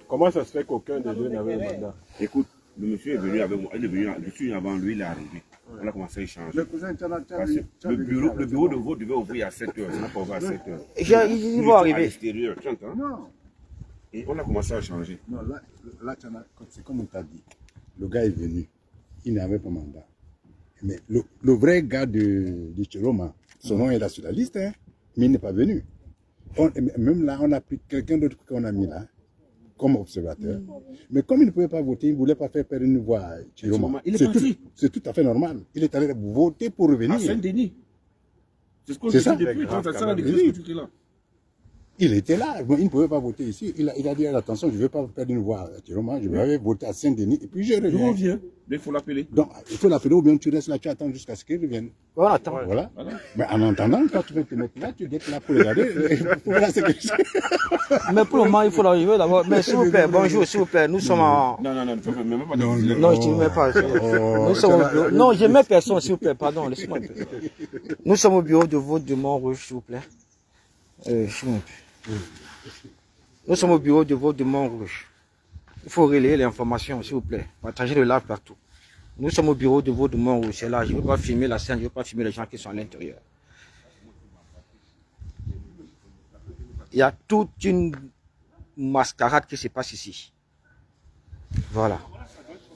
Comment ça se fait qu'aucun des deux n'avait un mandat? Écoute, le monsieur est venu avec moi, il est venu, je suis avant lui, il est arrivé. On a commencé à échanger. Le bureau de vote devait ouvrir à 7 h, ça n'a pas ouvert à 7 h. Ils vont arriver. À l'extérieur, tu entends? Non. Et on a commencé à changer. Non, là c'est comme on t'a dit. Le gars est venu, il n'avait pas mandat. Mais le vrai gars de Chiroma, son nom est là sur la liste, hein, mais il n'est pas venu. Même là, on a pris quelqu'un d'autre qu'on a mis là, comme observateur. Mais comme il ne pouvait pas voter, il ne voulait pas faire perdre une voix à Chiroma. Il est parti. C'est tout à fait normal. Il est allé voter pour revenir. À Saint-Denis. C'est ce qu'on dit depuis quand ça discuté là. Il était là, il ne pouvait pas voter ici. Il a dit attention, je ne veux pas perdre une voix à Chiroma, je vais voter à Saint-Denis et puis je reviens. Il faut l'appeler. Donc, il faut l'appeler ou bien tu restes là, tu attends jusqu'à ce qu'il revienne. Voilà, attends. Voilà. Mais en attendant, quand tu veux te mettre là, tu es là pour regarder. Mais pour le moment, il faut l'arriver d'abord. Mais s'il vous plaît, bonjour, s'il vous plaît, nous sommes en... Non, tu ne mets pas de... Non, je ne mets pas. Nous sommes au bureau. Non, je ne mets personne, s'il vous plaît, pardon, laissez-moi. Nous sommes au bureau de vote de Montrouge, s'il vous plaît. Nous sommes au bureau de vote de Montrouge. Il faut relayer l'information, s'il vous plaît. Partagez le live partout. Nous sommes au bureau de vote de Montrouge. C'est là, je ne veux pas filmer la scène, je ne veux pas filmer les gens qui sont à l'intérieur. Il y a toute une mascarade qui se passe ici. Voilà.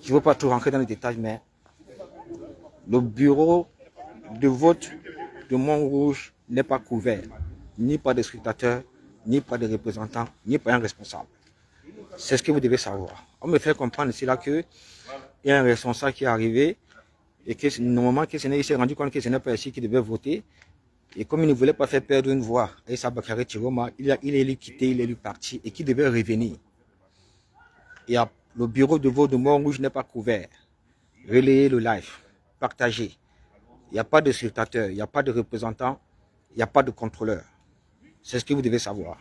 Je ne veux pas tout rentrer dans les détails, mais le bureau de vote de Montrouge n'est pas couvert, ni par des scrutateurs, ni par des représentants, ni par un responsable. C'est ce que vous devez savoir. On me fait comprendre ici là que il y a un responsable qui est arrivé et que normalement il s'est rendu compte que ce n'est pas ici qu'il devait voter. Et comme il ne voulait pas faire perdre une voix à Issa Bakary Chiroma, il est quitté, il est parti et qui devait revenir. Et le bureau de vote de Montrouge n'est pas couvert. Relayez le live, partagez. Il n'y a pas de scrutateur, il n'y a pas de représentant, il n'y a pas de contrôleur. C'est ce que vous devez savoir.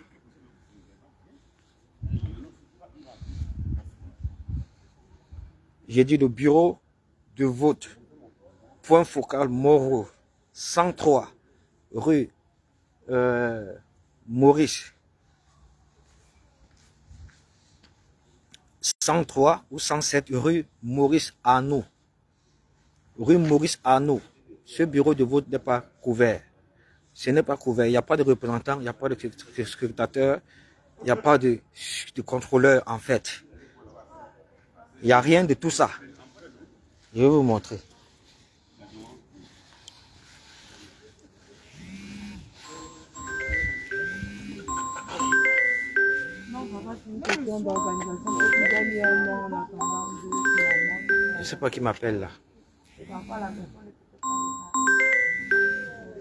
J'ai dit le bureau de vote, point focal Moreau, 103 rue Maurice. 103 ou 107 rue Maurice Arnaud. Rue Maurice Arnaud. Ce bureau de vote n'est pas couvert. Ce n'est pas couvert. Il n'y a pas de représentant, il n'y a pas de scrutateur, il n'y a pas de contrôleur en fait. Il n'y a rien de tout ça. Je vais vous montrer. Je ne sais pas qui m'appelle là.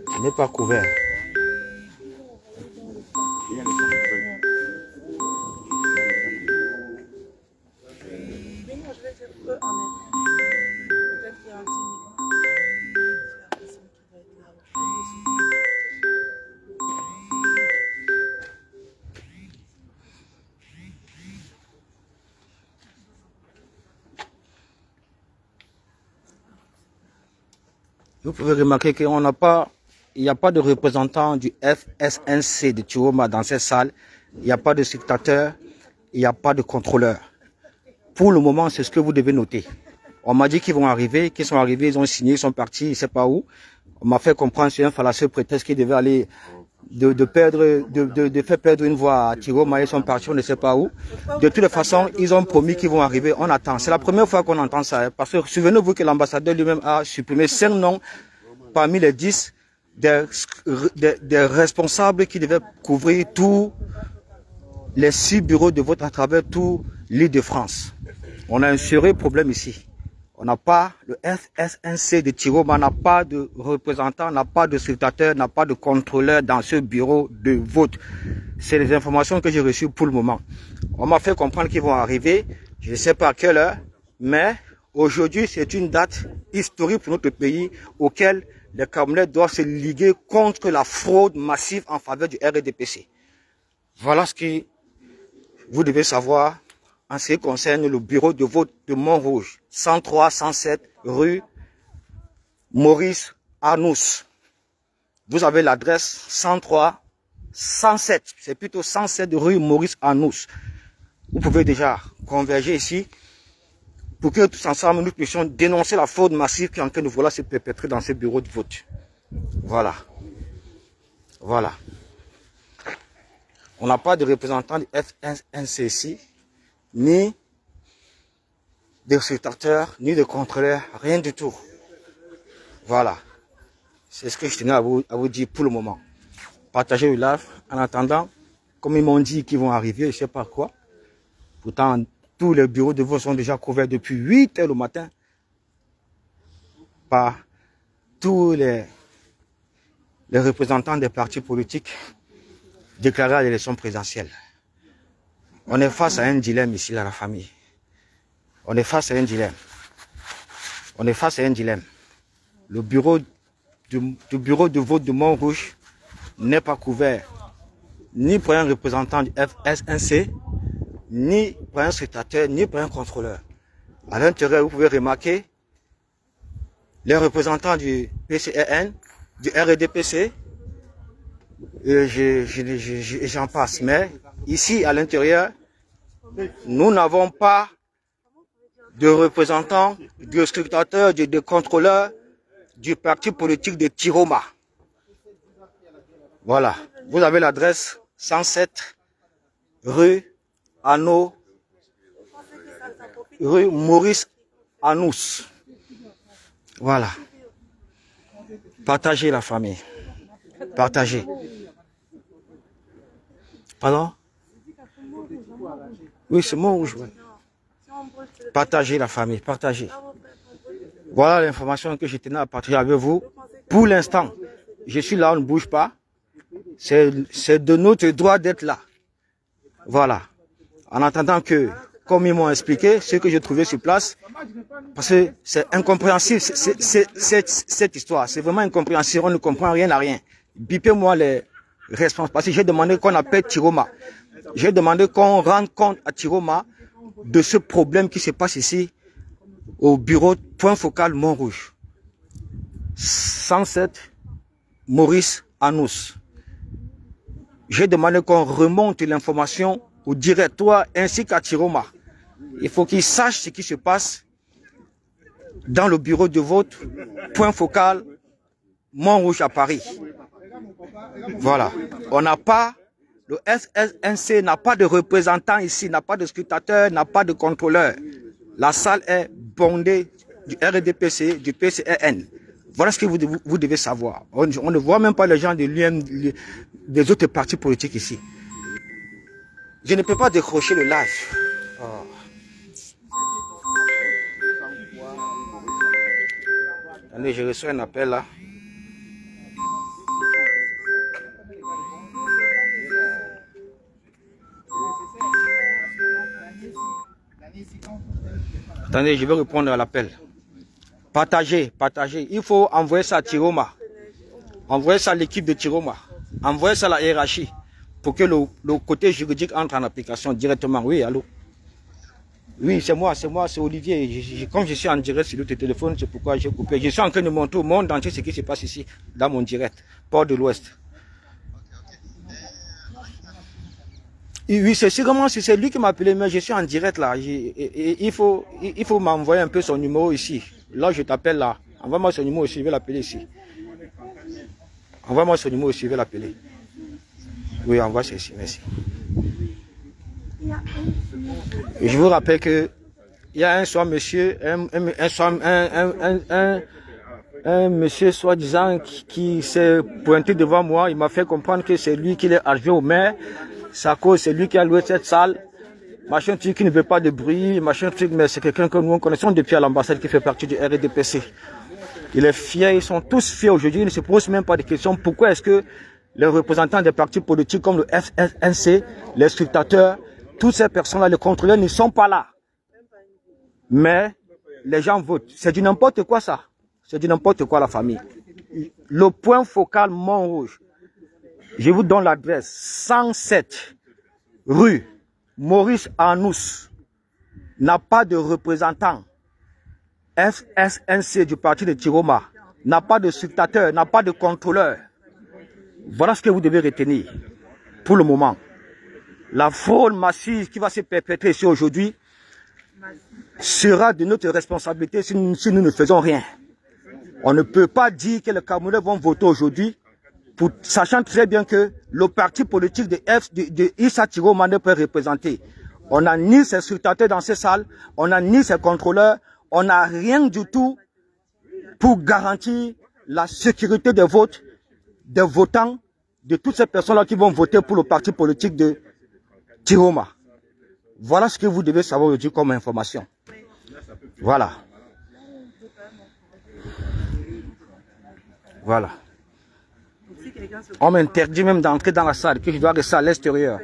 Ce n'est pas couvert. Vous pouvez remarquer qu'il n'y a pas de représentant du FSNC de Chiroma dans cette salle. Il n'y a pas de spectateur, il n'y a pas de contrôleur. Pour le moment, c'est ce que vous devez noter. On m'a dit qu'ils vont arriver, qu'ils sont arrivés, ils ont signé, ils sont partis, je ne sais pas où. On m'a fait comprendre sur un fallacieux prétexte qu'ils devaient aller de faire perdre une voix à Chiroma, ils sont partis, on ne sait pas où. De toutes les façons, ils ont promis qu'ils vont arriver, on attend. C'est la première fois qu'on entend ça, parce que souvenez-vous que l'ambassadeur lui-même a supprimé 5 noms parmi les 10 des responsables qui devaient couvrir tous les 6 bureaux de vote à travers tout l'île de France. On a un sérieux problème ici. On n'a pas, le FSNC de Chiroma n'a pas de représentant, n'a pas de scrutateur, n'a pas de contrôleur dans ce bureau de vote. C'est les informations que j'ai reçues pour le moment. On m'a fait comprendre qu'ils vont arriver, je ne sais pas à quelle heure, mais aujourd'hui c'est une date historique pour notre pays auquel les Camerounais doivent se liguer contre la fraude massive en faveur du RDPC. Voilà ce que vous devez savoir en ce qui concerne le bureau de vote de Montrouge, 103-107 rue Maurice Arnous. vous avez l'adresse 103 107. C'est plutôt 107 rue Maurice Anous. Vous pouvez déjà converger ici pour que tous ensemble nous puissions dénoncer la fraude massive qui est en train de vouloir se perpétrer dans ces bureaux de vote. Voilà. Voilà. On n'a pas de représentant du FSNC ici, ni de scrutateurs, ni de contrôleurs, rien du tout. Voilà. C'est ce que je tenais à vous dire pour le moment. Partagez le live. En attendant, comme ils m'ont dit qu'ils vont arriver, je ne sais pas quoi. Pourtant, tous les bureaux de vote sont déjà couverts depuis 8 h le matin par tous les représentants des partis politiques déclarés à l'élection présidentielle. On est face à un dilemme ici, là, la famille. On est face à un dilemme. On est face à un dilemme. Le bureau de vote de Montrouge n'est pas couvert ni par un représentant du FSNC, ni par un scrutateur, ni par un contrôleur. À l'intérieur, vous pouvez remarquer les représentants du PCRN, du RDPC, et j'en passe. Mais ici, à l'intérieur, nous n'avons pas de représentants, de scrutateurs, de contrôleurs du parti politique de Tiroma. Voilà. Vous avez l'adresse 107 rue Anneau, rue Maurice Anous. Voilà. Partagez la famille. Partagez. Pardon? Oui, c'est Montrouge. Oui. Partagez la famille. Partagez. Voilà l'information que je tenais à partager avec vous. Pour l'instant, je suis là, on ne bouge pas. C'est de notre droit d'être là. Voilà. En attendant que, comme ils m'ont expliqué, ce que j'ai trouvé sur place, parce que c'est incompréhensible, cette histoire. C'est vraiment incompréhensible, on ne comprend rien à rien. Bipez-moi les responsables. Parce que j'ai demandé qu'on appelle Tiroma. J'ai demandé qu'on rende compte à Tiroma de ce problème qui se passe ici, au bureau point focal Montrouge. 107 Maurice Anous. J'ai demandé qu'on remonte l'information au directoire ainsi qu'à Tiroma. Il faut qu'ils sachent ce qui se passe dans le bureau de vote point focal Montrouge à Paris. Voilà. On n'a pas, le FSNC n'a pas de représentant ici, n'a pas de scrutateur, n'a pas de contrôleur. La salle est bondée du RDPC, du PCRN. Voilà ce que vous devez savoir. On ne voit même pas les gens des autres partis politiques ici. Je ne peux pas décrocher le live. Oh. Attendez, je reçois un appel là. Attendez, je vais répondre à l'appel. Partagez, partagez. Il faut envoyer ça à Tiroma. Envoyer ça à l'équipe de Tiroma. Envoyer ça à la hiérarchie. Pour que le côté juridique entre en application directement. Oui, allô? Oui, c'est moi, c'est Olivier. Comme je suis en direct sur l'autre téléphone, c'est pourquoi j'ai coupé. Je suis en train de montrer au monde entier ce qui se passe ici, dans mon direct. Port de l'Ouest. Oui, c'est sûrement c'est lui qui m'a appelé, mais je suis en direct là. Il faut m'envoyer un peu son numéro ici. Là, je t'appelle là. Envoie-moi son numéro ici, je vais l'appeler ici. Envoie-moi son numéro ici, je vais l'appeler. Oui, envoie ceci, merci. Et je vous rappelle que il y a un soir monsieur, un monsieur soi-disant qui s'est pointé devant moi. Il m'a fait comprendre que c'est lui qui est arrivé au maire. Sa cause, c'est lui qui a loué cette salle. Machin truc qui ne veut pas de bruit, machin truc, mais c'est quelqu'un que nous connaissons depuis à l'ambassade qui fait partie du RDPC. Il est fier, ils sont tous fiers aujourd'hui, ils ne se posent même pas de questions. Pourquoi est-ce que les représentants des partis politiques comme le FSNC, les scrutateurs, toutes ces personnes-là, les contrôleurs ne sont pas là. Mais les gens votent. C'est du n'importe quoi ça. C'est du n'importe quoi la famille. Le point focal Montrouge. Je vous donne l'adresse. 107 rue Maurice Anous n'a pas de représentant. FSNC du parti de Tiroma n'a pas de scrutateur, n'a pas de contrôleur. Voilà ce que vous devez retenir pour le moment. La fraude massive qui va se perpétrer ici aujourd'hui sera de notre responsabilité si nous ne faisons rien. On ne peut pas dire que les Camerounais vont voter aujourd'hui, sachant très bien que le parti politique de Issa Tiroma ne peut représenter. On n'a ni ses scrutateurs dans ces salles, on n'a ni ses contrôleurs, on n'a rien du tout pour garantir la sécurité des votes, des votants, de toutes ces personnes-là qui vont voter pour le parti politique de Tiroma. Voilà ce que vous devez savoir aujourd'hui comme information. Voilà. Voilà. On m'interdit même d'entrer dans la salle, que je dois rester à l'extérieur.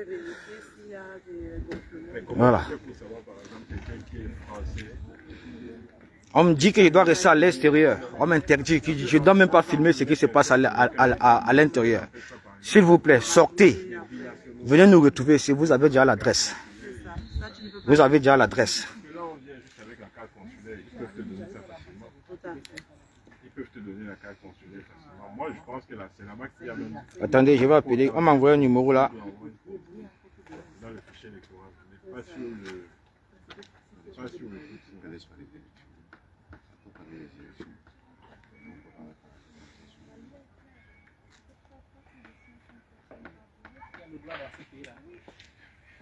Voilà. On me dit que je dois rester à l'extérieur. On m'interdit, que je ne dois même pas filmer ce qui se passe à l'intérieur. S'il vous plaît, sortez. Venez nous retrouver si vous avez déjà l'adresse. Vous avez déjà l'adresse. Ils peuvent te donner la carte consulaire facilement. Moi, je pense que c'est là-bas qu'il y a même... Attendez, je vais appeler. On m'a envoyé un numéro là. Dans le fichier électoral. On n'est pas sur le... Pas sur le...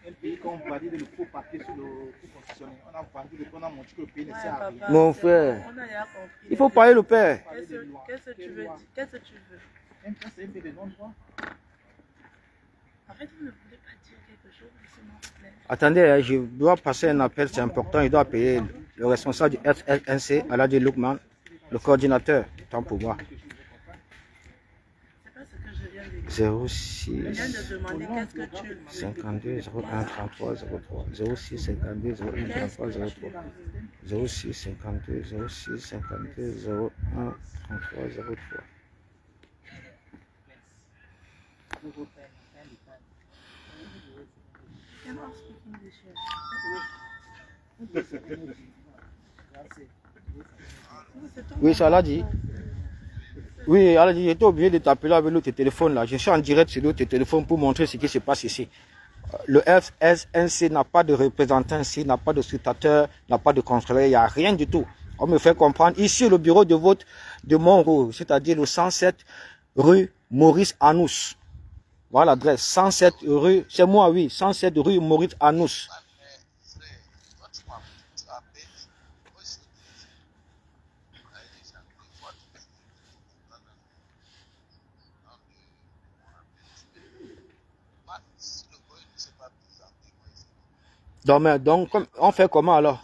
Un pays qu'on valide le faux papier sur le constitutionnel. On a vendu, on a montré que le pays ne sert à rien. Mon frère, il faut parler le père. Qu'est-ce que tu veux dire? Qu'est-ce que tu veux? C'est un pays de non-droit. En fait, vous ne voulez pas dire quelque chose, laissez-moi vous plaît. Attendez, je dois passer un appel, c'est important. Il doit appeler le responsable du FLNC, Aladji Loukman, le coordinateur. Tant pour moi. C'est pas ce que je viens de dire. 06 Je viens de demander qu'est-ce que tu veux. 52 01 33 03 06 52 01 33 03 06 52 06 52 01 33 03. Oui, ça l'a dit. Oui, Aladji, j'étais obligé de t'appeler avec l'autre téléphone là. Je suis en direct sur l'autre téléphone pour montrer ce qui se passe ici. Le FSNC n'a pas de représentant ici, n'a pas de scrutateur, n'a pas de contrôleur, il n'y a rien du tout. On me fait comprendre. Ici, le bureau de vote de Montrouge, c'est-à-dire le 107 rue Maurice Anous. Voilà l'adresse, 107 rue, c'est moi, oui, 107 rue Maurice Anous. Donc, on fait comment alors?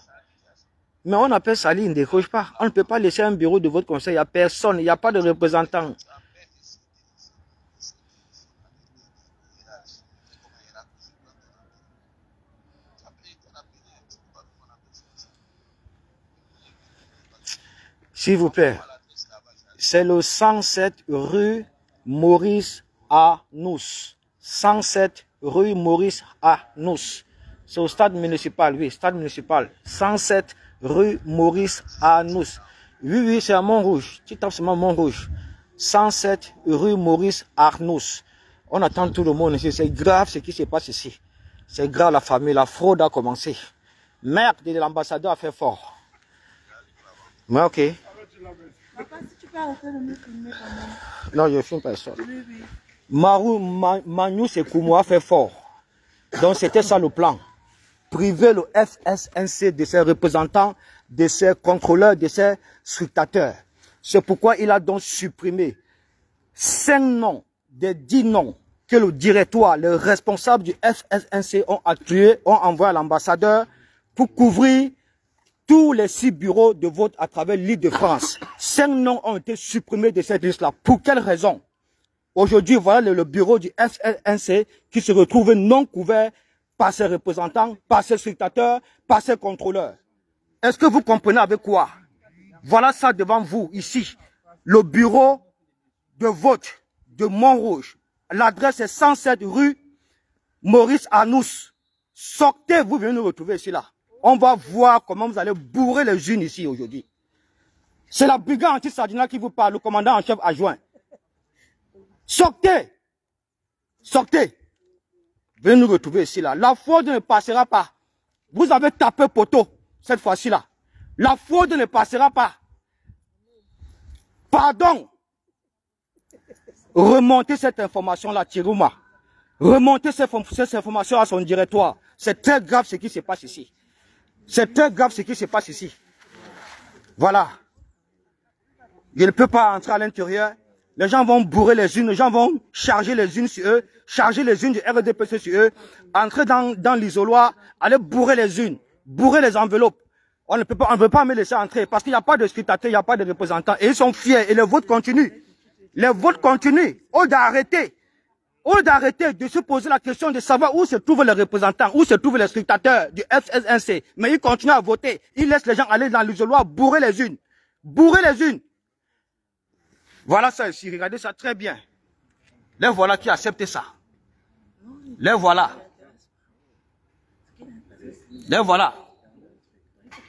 Mais on appelle ça, il ne décroche pas. On ne peut pas laisser un bureau de vote comme ça, il n'y a personne, il n'y a pas de représentant. S'il vous plaît, c'est le 107 rue Maurice Anous. 107 rue Maurice Anous. C'est au stade municipal, oui, stade municipal. 107 rue Maurice Anous. Oui, oui, c'est à Montrouge. Tu tapes seulement Montrouge. 107 rue Maurice Anous. On attend tout le monde ici. C'est grave ce qui se passe ici. C'est grave la famille. La fraude a commencé. Merde, l'ambassadeur a fait fort. Mais ok. Papa, si tu peux arrêter de me filmer quand même. Non, je ne filme pas ça. Oui, oui. Magnou Sekoumo a fait fort. Donc c'était ça le plan. Priver le FSNC de ses représentants, de ses contrôleurs, de ses scrutateurs. C'est pourquoi il a donc supprimé 5 noms des 10 noms que le directoire, les responsables du FSNC ont attribués, ont envoyé à l'ambassadeur pour couvrir tous les 6 bureaux de vote à travers l'île de France. 5 noms ont été supprimés de cette liste-là. Pour quelle raison? Aujourd'hui, voilà le bureau du FLNC qui se retrouve non couvert par ses représentants, par ses scrutateurs, par ses contrôleurs. Est-ce que vous comprenez avec quoi? Voilà ça devant vous, ici. Le bureau de vote de Montrouge. L'adresse est 107 rue Maurice Anous. Sortez, vous venez nous retrouver ici là. On va voir comment vous allez bourrer les unes ici aujourd'hui. C'est la brigade anti-Sardina qui vous parle, le commandant en chef adjoint. Sortez! Sortez. Venez nous retrouver ici là. La fraude ne passera pas. Vous avez tapé poteau cette fois-ci là. La fraude ne passera pas. Pardon. Remontez cette information là, Chirouma. Remontez cette information à son directoire. C'est très grave ce qui se passe ici. C'est très grave ce qui se passe ici. Voilà. Je ne peux pas entrer à l'intérieur. Les gens vont bourrer les unes, les gens vont charger les unes sur eux, charger les unes du RDPC sur eux, entrer dans l'isoloir, aller bourrer les unes, bourrer les enveloppes. On ne peut pas me laisser entrer parce qu'il n'y a pas de scrutateur, il n'y a pas de représentants. Et ils sont fiers et le vote continue. Les votes continuent. Au d'arrêter de se poser la question de savoir où se trouvent les représentants, où se trouvent les scrutateurs du FSNC. Mais ils continuent à voter. Ils laissent les gens aller dans l'isoloir, bourrer les unes. Bourrer les unes. Voilà ça ici, regardez ça très bien. Les voilà qui acceptent ça. Les voilà. Les voilà.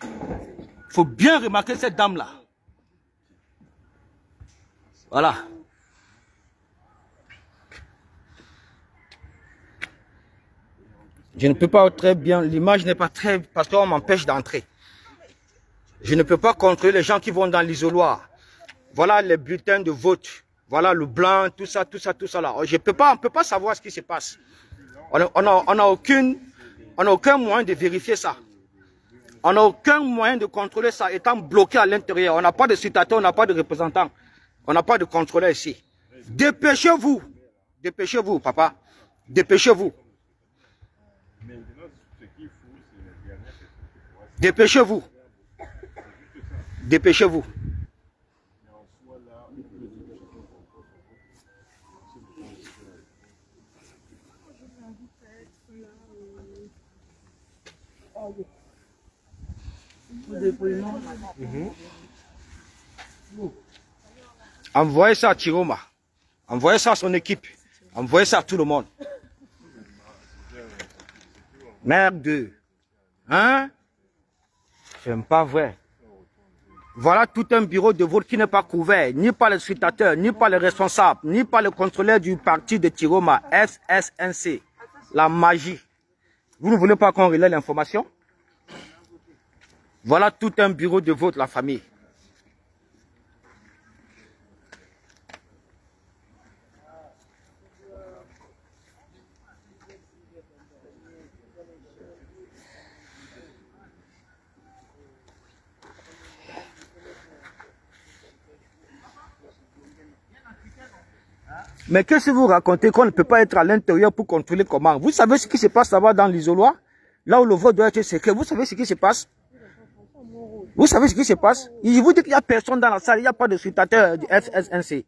Il faut bien remarquer cette dame-là. Voilà. Je ne peux pas très bien, l'image n'est pas très, parce qu'on m'empêche d'entrer. Je ne peux pas contrôler les gens qui vont dans l'isoloir. Voilà les bulletins de vote. Voilà le blanc, tout ça là. On ne peut pas savoir ce qui se passe. On n'a aucun moyen de vérifier ça. On n'a aucun moyen de contrôler ça étant bloqué à l'intérieur. On n'a pas de scrutateur, on n'a pas de représentant. On n'a pas de contrôleur ici. Dépêchez-vous. Dépêchez-vous, papa. Dépêchez-vous. Dépêchez-vous. Dépêchez-vous. Envoyez ça à Chiroma. Envoyez ça à son équipe. Envoyez ça à tout le monde. Merde. Hein? C'est pas vrai. Voilà tout un bureau de vote qui n'est pas couvert, ni par les scrutateurs, ni par les responsables, ni par le contrôleur du parti de Chiroma, FSNC. La magie. Vous ne voulez pas qu'on relaie l'information? Voilà tout un bureau de vote, la famille. Mais qu'est-ce que vous racontez qu'on ne peut pas être à l'intérieur pour contrôler comment? Vous savez ce qui se passe là-bas dans l'isoloir? Là où le vote doit être secret, vous savez ce qui se passe? Vous savez ce qui se passe? Je vous dis qu'il n'y a personne dans la salle, il n'y a pas de scrutateur du FSNC.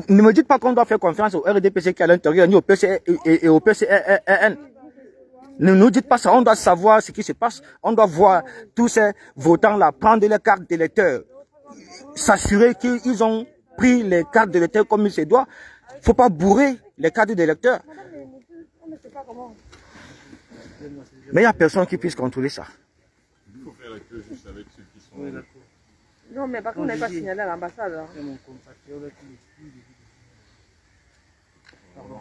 Ne me dites pas qu'on doit faire confiance au RDPC qui est à l'intérieur, ni au PC et au PCRN. Ne nous dites pas ça, on doit savoir ce qui se passe. On doit voir tous ces votants-là prendre les cartes d'électeurs, s'assurer qu'ils ont pris les cartes d'électeurs comme il se doit. Il ne faut pas bourrer les cartes d'électeurs. Mais il n'y a personne qui puisse contrôler ça. Il faut faire la queue juste avec ceux qui sont... Non, mais par contre, on n'est pas signalé à l'ambassade. Hein. Pardon.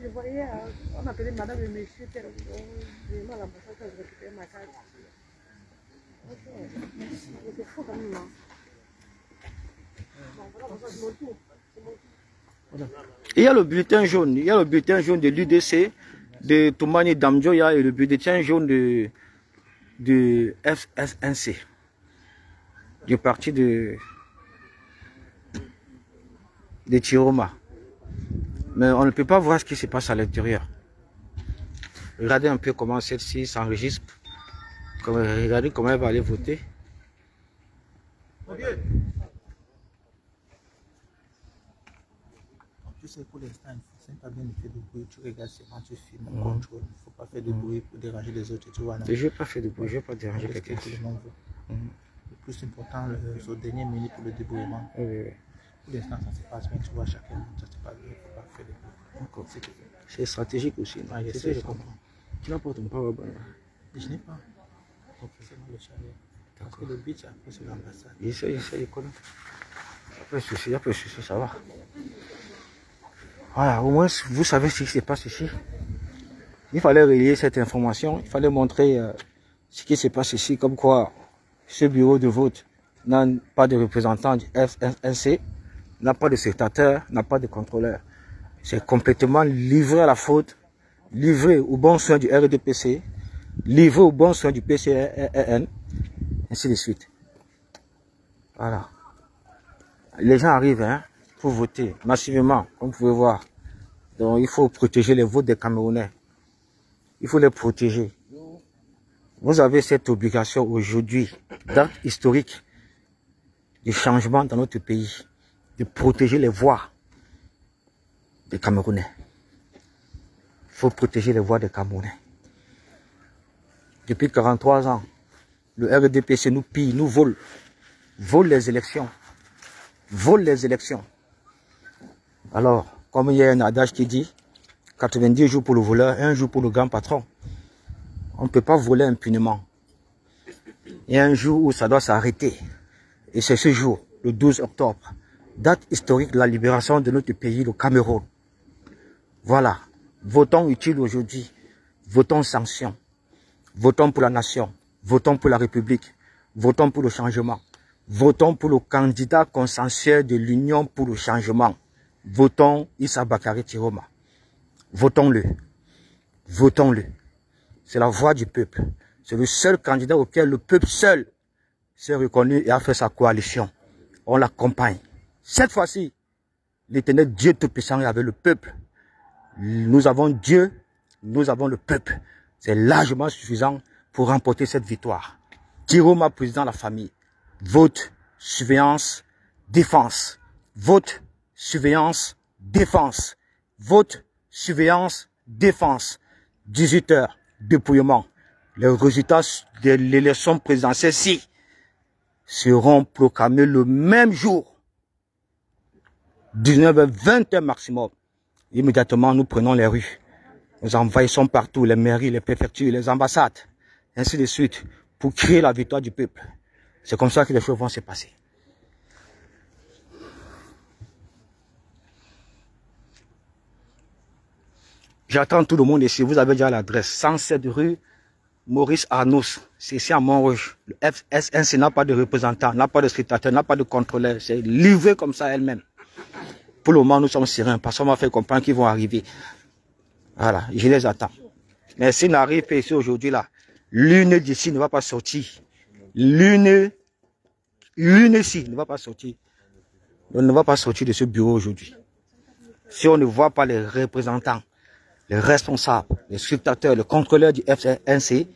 Je voyais, on appelait madame et monsieur, je à l'ambassade, je récupérais ma carte. C'est faux quand même. Il y a le bulletin jaune, de l'UDC, de Toumani Damjoya et le bulletin jaune de FSNC, du parti de Chiroma. Mais on ne peut pas voir ce qui se passe à l'intérieur. Regardez un peu comment celle-ci s'enregistre. Regardez comment elle va aller voter. Tu sais, pour l'instant, il ne faut pas bien faire de bruit. Tu regardes seulement, tu filmes, on contrôle. Il ne faut pas faire de bruit pour déranger les autres. Tu vois, non? Je ne vais pas faire de bruit, je ne vais pas déranger quelqu'un. Le plus important, c'est au dernier minute pour le débrouillement. Oui. Pour l'instant, ça se passe bien. Tu vois, chacun, ça se passe bien. Il ne faut pas faire de bruit. C'est stratégique aussi. Ah, je sais, je comprends. Tu n'apportes pas au bon. Je n'ai pas. C'est dans le chariot. Parce que le but, c'est après sur l'ambassade. Je sais, je connais. Il n'y a pas de souci, ça va. Voilà, au moins, vous savez ce qui se passe ici. Il fallait relayer cette information, il fallait montrer ce qui se passe ici, comme quoi ce bureau de vote n'a pas de représentant du FSNC, n'a pas de secrétaire, n'a pas de contrôleur. C'est complètement livré à la faute, livré aux bons soins du RDPC, livré aux bons soins du PCRN, ainsi de suite. Voilà. Les gens arrivent hein, pour voter massivement, comme vous pouvez voir. Donc il faut protéger les votes des Camerounais. Il faut les protéger. Vous avez cette obligation aujourd'hui, date historique, du changement dans notre pays, de protéger les voix des Camerounais. Il faut protéger les voix des Camerounais. Depuis 43 ans, le RDPC nous pille, nous vole les élections. Vole les élections. Alors, comme il y a un adage qui dit, 90 jours pour le voleur, 1 jour pour le grand patron. On ne peut pas voler impunément. Il y a un jour où ça doit s'arrêter. Et c'est ce jour, le 12 octobre, date historique de la libération de notre pays, le Cameroun. Voilà. Votons utile aujourd'hui. Votons sanction. Votons pour la nation. Votons pour la République. Votons pour le changement. Votons pour le candidat consensuel de l'Union pour le changement. Votons Issa Bakary Tiroma. Votons-le. Votons-le. C'est la voix du peuple. C'est le seul candidat auquel le peuple seul s'est reconnu et a fait sa coalition. On l'accompagne. Cette fois-ci, l'Éternel Dieu Tout-Puissant est avec le peuple. Nous avons Dieu, nous avons le peuple. C'est largement suffisant pour remporter cette victoire. Tiroma, président de la famille. Vote, surveillance, défense. Vote, surveillance, défense. Vote, surveillance, défense. 18 heures, dépouillement. Les résultats de l'élection présidentielle-ci seront proclamés le même jour. 19h, 20h maximum. Immédiatement, nous prenons les rues. Nous envahissons partout les mairies, les préfectures, les ambassades, ainsi de suite, pour créer la victoire du peuple. C'est comme ça que les choses vont se passer. J'attends tout le monde ici. Vous avez déjà l'adresse. 107 rue Maurice Arnous. C'est ici à Montrouge. Le FSNC n'a pas de représentant, n'a pas de secrétaire, n'a pas de contrôleur. C'est livré comme ça elle-même. Pour le moment, nous sommes sereins parce qu'on m'a fait comprendre qu'ils vont arriver. Voilà, je les attends. Mais s'ils n'arrivent pas ici aujourd'hui, là, l'une d'ici ne va pas sortir. L'une ici ne va pas sortir. On ne va pas sortir de ce bureau aujourd'hui. Si on ne voit pas les représentants, les responsables, les scrutateurs, les contrôleurs du FNC,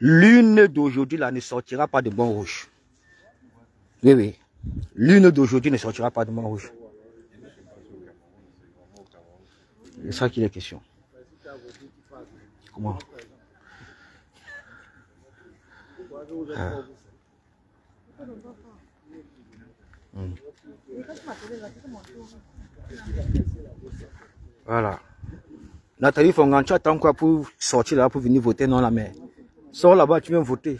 l'une d'aujourd'hui là ne sortira pas de Montrouge. Oui, oui. L'une d'aujourd'hui ne sortira pas de Montrouge. C'est ça qu'il est question. Comment? Voilà. Nathalie Fongan, tu attends quoi pour sortir là, pour venir voter? Non, la mère. Sors là-bas, tu viens voter.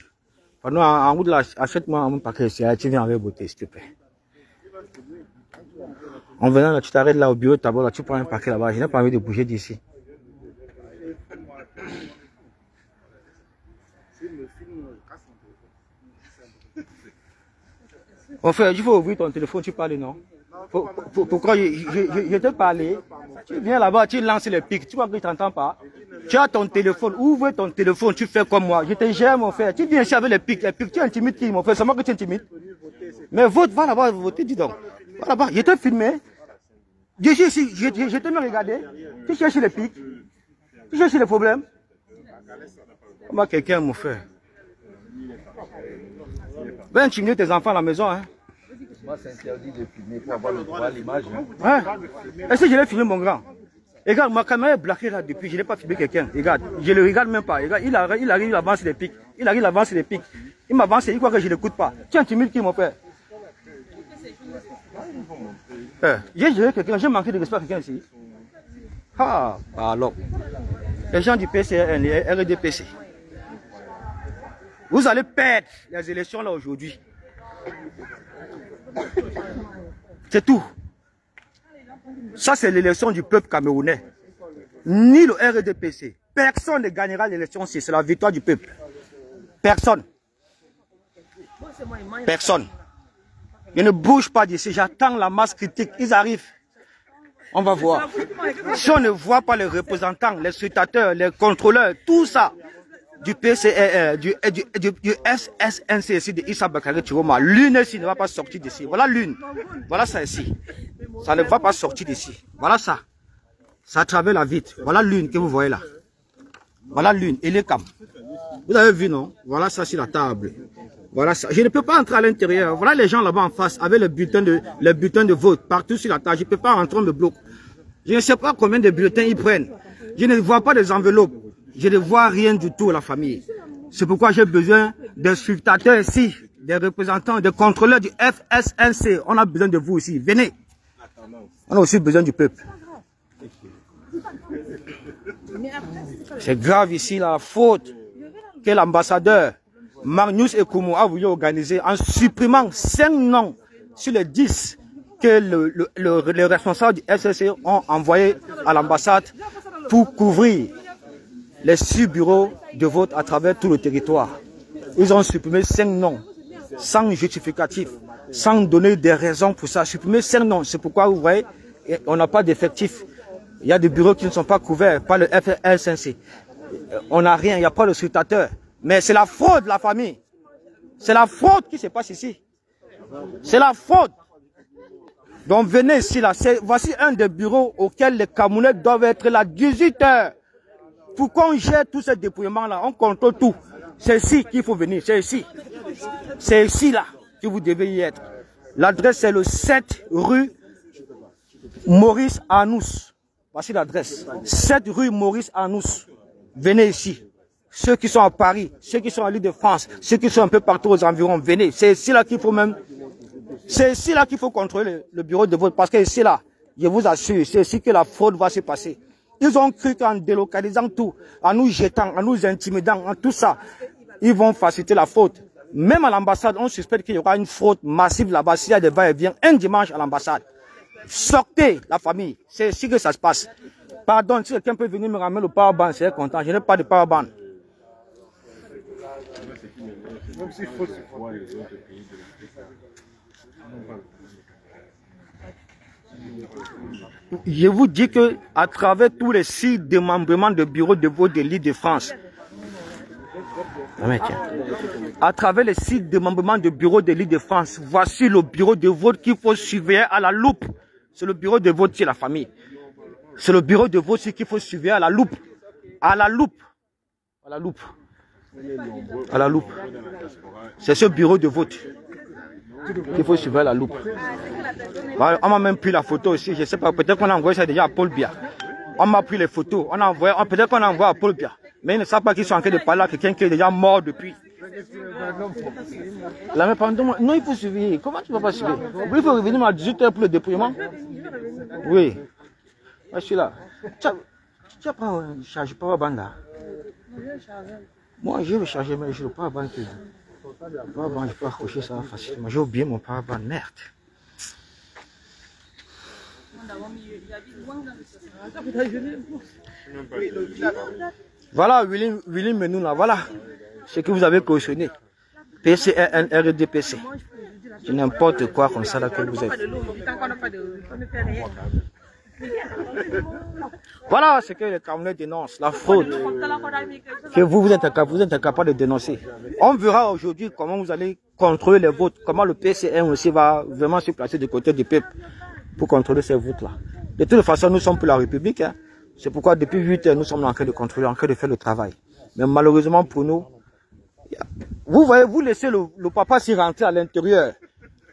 Pendant en route là, achète-moi un paquet, tu viens avec voter, s'il te plaît. En venant là, tu t'arrêtes là au bureau de tabac, là, tu prends un paquet là-bas. Je n'ai pas envie de bouger d'ici. En fait, il faut ouvrir ton téléphone, tu parles, non? Pourquoi je te parlais? Tu viens là-bas, tu lances les pics, tu vois que je t'entends pas. Tu as ton téléphone, ouvre ton téléphone, tu fais comme moi. Je te gère, mon frère. Tu viens ici avec les pics, tu intimides qui, mon frère? C'est moi que tu intimides. Mais vote, va là-bas voter, dis donc. Va là-bas, je t'ai filmé. Je t'ai même regardé. Tu cherches les pics. Tu cherches les problèmes. Moi, quelqu'un, mon frère. Va intimider tes enfants à la maison, hein. Moi, c'est interdit de filmer pour avoir le droit à l'image. Hein? Est-ce que je l'ai filmé, mon grand? Regarde, ma caméra est bloquée là depuis, je n'ai pas filmé quelqu'un. Regarde, je le regarde même pas. Regarde, il arrive, il avance les pics. Il arrive, il avance les pics. Il m'avance, il croit que je ne l'écoute pas. Tu intimides qui, mon père? J'ai géré quelqu'un, j'ai manqué de respect à quelqu'un ici. Ah, alors. Les gens du PCRN, les RDPC. Vous allez perdre les élections là aujourd'hui. C'est tout. Ça, c'est l'élection du peuple camerounais. Ni le RDPC. Personne ne gagnera l'élection si c'est la victoire du peuple. Personne. Personne. Je ne bouge pas d'ici. J'attends la masse critique. Ils arrivent. On va voir. Si on ne voit pas les représentants, les scrutateurs, les contrôleurs, tout ça, du PCR, du SSNC ici, de Issa Bakary Chiroma, l'une ici ne va pas sortir d'ici. Voilà l'une. Voilà ça ici. Ça ne va pas sortir d'ici. Voilà ça. Ça traverse la vitre. Voilà l'une que vous voyez là. Voilà l'une. Et les cam. Vous avez vu, non? Voilà ça sur la table. Voilà ça. Je ne peux pas entrer à l'intérieur. Voilà les gens là-bas en face avec les bulletins de vote partout sur la table. Je ne peux pas rentrer, on me bloque. Je ne sais pas combien de bulletins ils prennent. Je ne vois pas des enveloppes. Je ne vois rien du tout à la famille. C'est pourquoi j'ai besoin des scrutateurs ici, des représentants, des contrôleurs du FSNC. On a besoin de vous ici. Venez. On a aussi besoin du peuple. C'est grave ici la faute que l'ambassadeur Magnus Ekoumou a voulu organiser en supprimant 5 noms sur les 10 que les responsables du FCC ont envoyé à l'ambassade pour couvrir les 6 bureaux de vote à travers tout le territoire. Ils ont supprimé 5 noms sans justificatif, sans donner des raisons pour ça. Supprimer 5 noms, c'est pourquoi vous voyez, on n'a pas d'effectifs. Il y a des bureaux qui ne sont pas couverts par le FSNC. On n'a rien, il n'y a pas de scrutateur. Mais c'est la fraude, la famille. C'est la fraude qui se passe ici. C'est la fraude. Donc venez ici, là. Voici un des bureaux auxquels les Camerounais doivent être là 18 heures. Pour qu'on gère tous ces dépouillements-là, on contrôle tout. C'est ici qu'il faut venir, c'est ici. C'est ici, là, que vous devez y être. L'adresse, c'est le 7 rue Maurice Anous. Voici l'adresse. 7 rue Maurice Anous. Venez ici. Ceux qui sont à Paris, ceux qui sont à l'Île-de-France, ceux qui sont un peu partout aux environs, venez. C'est ici là qu'il faut même... C'est ici là qu'il faut contrôler le bureau de vote. Parce que ici là, je vous assure, c'est ici que la fraude va se passer. Ils ont cru qu'en délocalisant tout, en nous jetant, en nous intimidant, en tout ça, ils vont faciliter la faute. Même à l'ambassade, on suspecte qu'il y aura une fraude massive là-bas. S'il y a des va-et-vient un dimanche à l'ambassade. Sortez la famille. C'est ici que ça se passe. Pardon, si quelqu'un peut venir me ramener le powerbank, c'est content. Je n'ai pas de powerbank. Même s'il faut se voir les autres pays de l'Afrique. Je vous dis que à travers tous les 6 démembrements de bureaux de vote de l'Île-de-France, à travers les 6 démembrements de bureaux de l'Île-de-France, voici le bureau de vote qu'il faut surveiller à la loupe. C'est le bureau de vote, c'est la famille. C'est le bureau de vote qu'il faut surveiller à la loupe. À la loupe. À la loupe. À la loupe. C'est ce bureau de vote qu'il faut surveiller à la loupe. On m'a même pris la photo ici. Je ne sais pas, peut-être qu'on a envoyé ça déjà à Paul Biya. On m'a pris les photos. On a envoyé, peut-être qu'on a envoyé à Paul Biya. Mais ils ne savent pas qu'ils sont en train de parler à quelqu'un qui est déjà mort depuis. Là, mais pendant, non, il faut surveiller. Comment tu ne vas pas surveiller? Il faut revenir à 18 h pour le dépouillement. Oui. Je suis là. Tu apprends un charge powerbank là. Moi, je vais charger, mais je ne peux pas avoir que. Je peux accrocher ça facilement. J'ai oublié mon powerbank, merde. Voilà, Willy Menou là, voilà ce que vous avez cautionné. PCRN, RDPC. C'est n'importe quoi comme ça là que vous êtes. Voilà ce que les Camerounais dénoncent, la fraude que vous êtes incapable de dénoncer. On verra aujourd'hui comment vous allez contrôler les votes, comment le PCN aussi va vraiment se placer du côté du peuple pour contrôler ces votes-là. De toute façon, nous sommes pour la République. Hein. C'est pourquoi depuis 8 heures, nous sommes en train de contrôler, en train de faire le travail. Mais malheureusement pour nous, vous voyez, vous laissez le papa s'y rentrer à l'intérieur,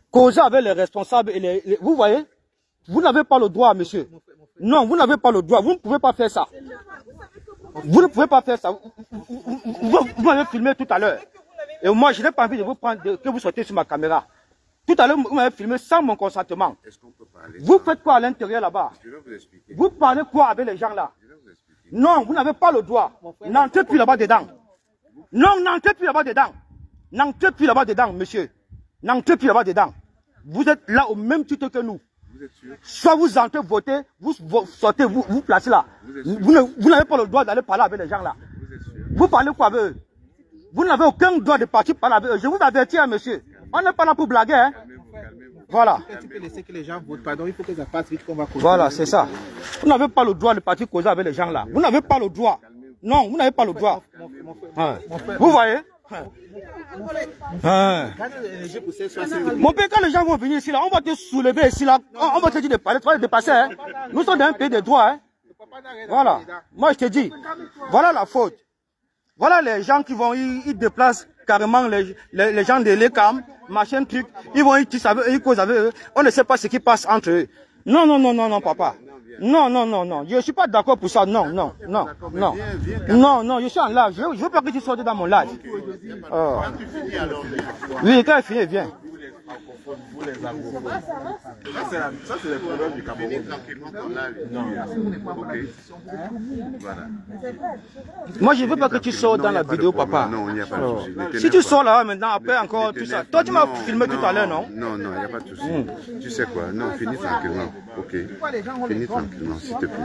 causer avec les responsables et vous voyez, vous n'avez pas le droit, monsieur. Non, vous n'avez pas le droit. Vous ne pouvez pas faire ça. Vous ne pouvez pas faire ça. Vous m'avez filmé tout à l'heure. Et moi, je n'ai pas envie de vous prendre, que vous sortez sur ma caméra. Tout à l'heure, vous m'avez filmé sans mon consentement. Vous faites quoi à l'intérieur là-bas? Vous parlez quoi avec les gens là? Non, vous n'avez pas le droit. N'entrez plus là-bas dedans. Non, n'entrez plus là-bas dedans. N'entrez plus là-bas dedans, monsieur. N'entrez plus là-bas dedans. vous êtes là au même titre que nous. Soit vous entrez voter, vous sortez, vous placez là. Vous n'avez pas le droit d'aller parler avec les gens là. Vous parlez quoi avec eux? Vous n'avez aucun droit de partir parler avec eux. Je vous avertis, hein, monsieur. On n'est pas là pour blaguer. Hein. Voilà. Tu peux laisser que les gens votent, pardon, il faut que ça passe vite qu'on va causer. Voilà, c'est ça. Vous n'avez pas le droit de partir causer avec les gens là. Vous n'avez pas le droit. Non, vous n'avez pas le droit. Vous voyez? Mon père, quand les gens vont venir ici là, on va te soulever ici là, on va te dire de parler, tu vas les dépasser. Hein. Nous sommes dans un pays de droit. Hein. Voilà. Moi je te dis, voilà la faute. Voilà les gens qui vont, ils déplacent carrément les gens de l'ECAM, machin truc, ils vont, ils causent avec eux, on ne sait pas ce qui passe entre eux. Non, non, non, non, non, papa. Non, non, non, non, je ne suis pas d'accord pour ça, non, non, non, non. Non, non, je suis en live, je ne veux pas que tu sortes dans mon live. Oh. Oui, quand il finit, viens. Ça, c'est le problème du Cameroun. Non. Voilà. Moi, je ne veux pas que tu sortes dans la vidéo, papa. Non, il n'y a pas de souci. Si tu sors là maintenant, après encore tout ça. Toi, tu m'as filmé tout à l'heure, non? Non, non, il n'y a pas de souci. Tu sais quoi? Non, finis tranquillement. Ok. Finis tranquillement, s'il te plaît.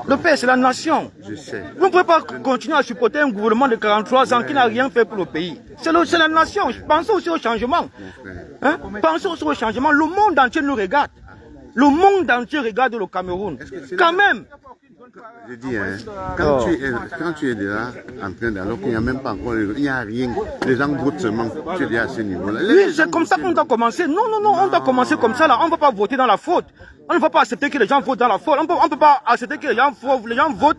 Le père, c'est la nation. Je sais. Vous ne pouvez pas continuer à supporter un gouvernement de 43 ans qui n'a rien fait pour le pays. C'est la nation. Pensons aussi au changement. Hein? Pensons aussi au changement. Le monde entier nous regarde. Le monde entier regarde le Cameroun. Quand même. Je dis, hein, quand tu es déjà en train de, alors qu'il n'y a même pas encore, il n'y a rien, les gens votent seulement, tu es déjà à ce niveau-là. Oui, c'est comme ça qu'on doit commencer. Non, non, non, on doit commencer comme ça là. On ne va pas voter dans la faute. On ne va pas accepter que les gens votent dans la faute. On ne peut pas accepter que les gens votent.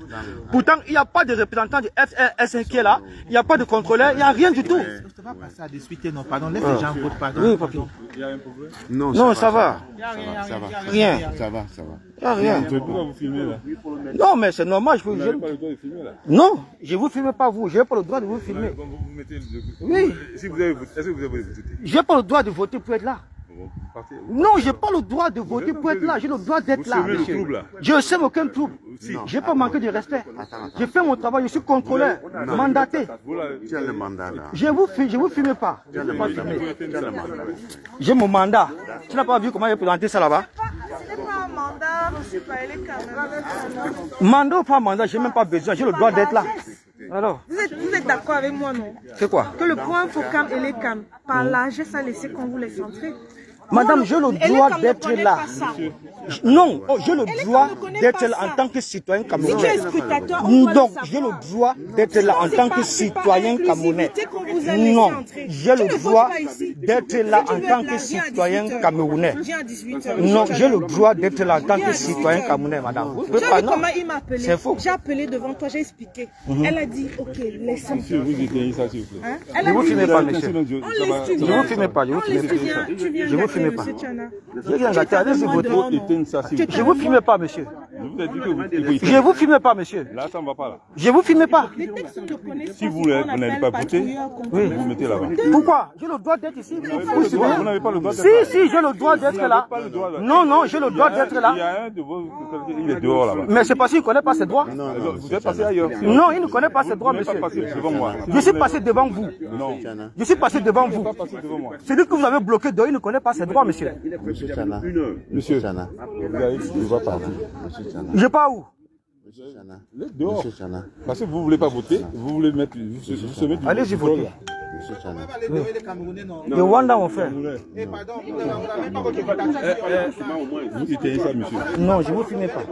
Pourtant, il n'y a pas de représentant du FRSN qui est là. Il n'y a pas de contrôleur. Il n'y a rien du tout. On va passer à discuter, non, pardon. Laisse les gens voter, pardon. Oui, papi. Il y a un problème? Non, ça va. Ça va. Rien. Ça va, ça va. Il n'y a rien. Pourquoi vous filmez là? Non, mais c'est normal. Vous n'avez pas le droit de filmer là? Non, je ne vous filme pas vous. Je n'ai pas le droit de vous filmer. Vous mettez Oui. Si vous avez voté, est-ce que vous avez voté? Je n'ai pas le droit de voter pour être là. Non, je n'ai pas le droit de voter pour être là. J'ai le droit d'être là, monsieur. Je ne sème aucun trouble. Je n'ai pas manqué de respect. J'ai fait mon travail, je suis contrôleur, mandaté. Tu as le mandat là. Je vous filme pas. J'ai mon mandat. Tu n'as pas vu comment j'ai présenté ça là-bas? Ce n'est pas un mandat, monsieur Paëlé quand même. Mandat ou pas mandat, je n'ai même pas besoin. J'ai le droit d'être là. Alors, Vous êtes d'accord avec moi, non? c'est quoi? Que le point Focam et les CAM, par largesse, ça laisser qu'on vous laisse entrer. Madame, j'ai le droit d'être là. Non, j'ai le droit d'être là en tant que citoyen camerounais. Si tu es scrutateur, donc, j'ai le droit d'être là en tant que citoyen camerounais. Non, j'ai le droit d'être là en tant que citoyen camerounais. Non, j'ai le droit d'être là en tant que citoyen camerounais, madame. Vous pouvez pas, non. Comment il m'a appelé? C'est faux. J'ai appelé devant toi, j'ai expliqué. Elle a dit, ok, laissons. Monsieur, vous éteignez ça s'il vous plaît. Ne vous filmez pas, monsieur. Je vous filme pas, je vous filme pas. Je vous filme pas. Je viens gâter, allez-y voter. Je vous filme pas, monsieur. Je vous filme pas, monsieur. Là, ça ne va pas là. Je vous filme pas. Si vous n'allez pas voter, Oui. vous mettez là-bas. Pourquoi? J'ai le droit d'être ici. Vous n'avez pas le droit d'être Si, là. si, j'ai le droit d'être là. Non, non, j'ai le droit d'être Il y là. a un de vos il est dehors là-bas. Mais c'est parce qu'il ne connaît pas ses droits. Vous êtes passé ailleurs. Non, il ne connaît pas ses droits, Vous n'êtes pas monsieur. passé devant moi. Je suis passé devant vous. Non. Je suis passé devant vous. Pas passé devant moi. Celui que vous avez bloqué dehors, il ne connaît pas ses droits, monsieur. Monsieur Chana. Monsieur Chana. Vous allez voir par vous. Monsieur Chana. Je pars où? Monsieur Chana. Dehors. Monsieur Chana. Parce que vous ne voulez pas voter, vous voulez mettre. Vous se mettez. Allez-y voter. Monsieur Chana. Le Rwanda, mon frère. Vous éteignez ça, monsieur. Non, je ne vous filme pas.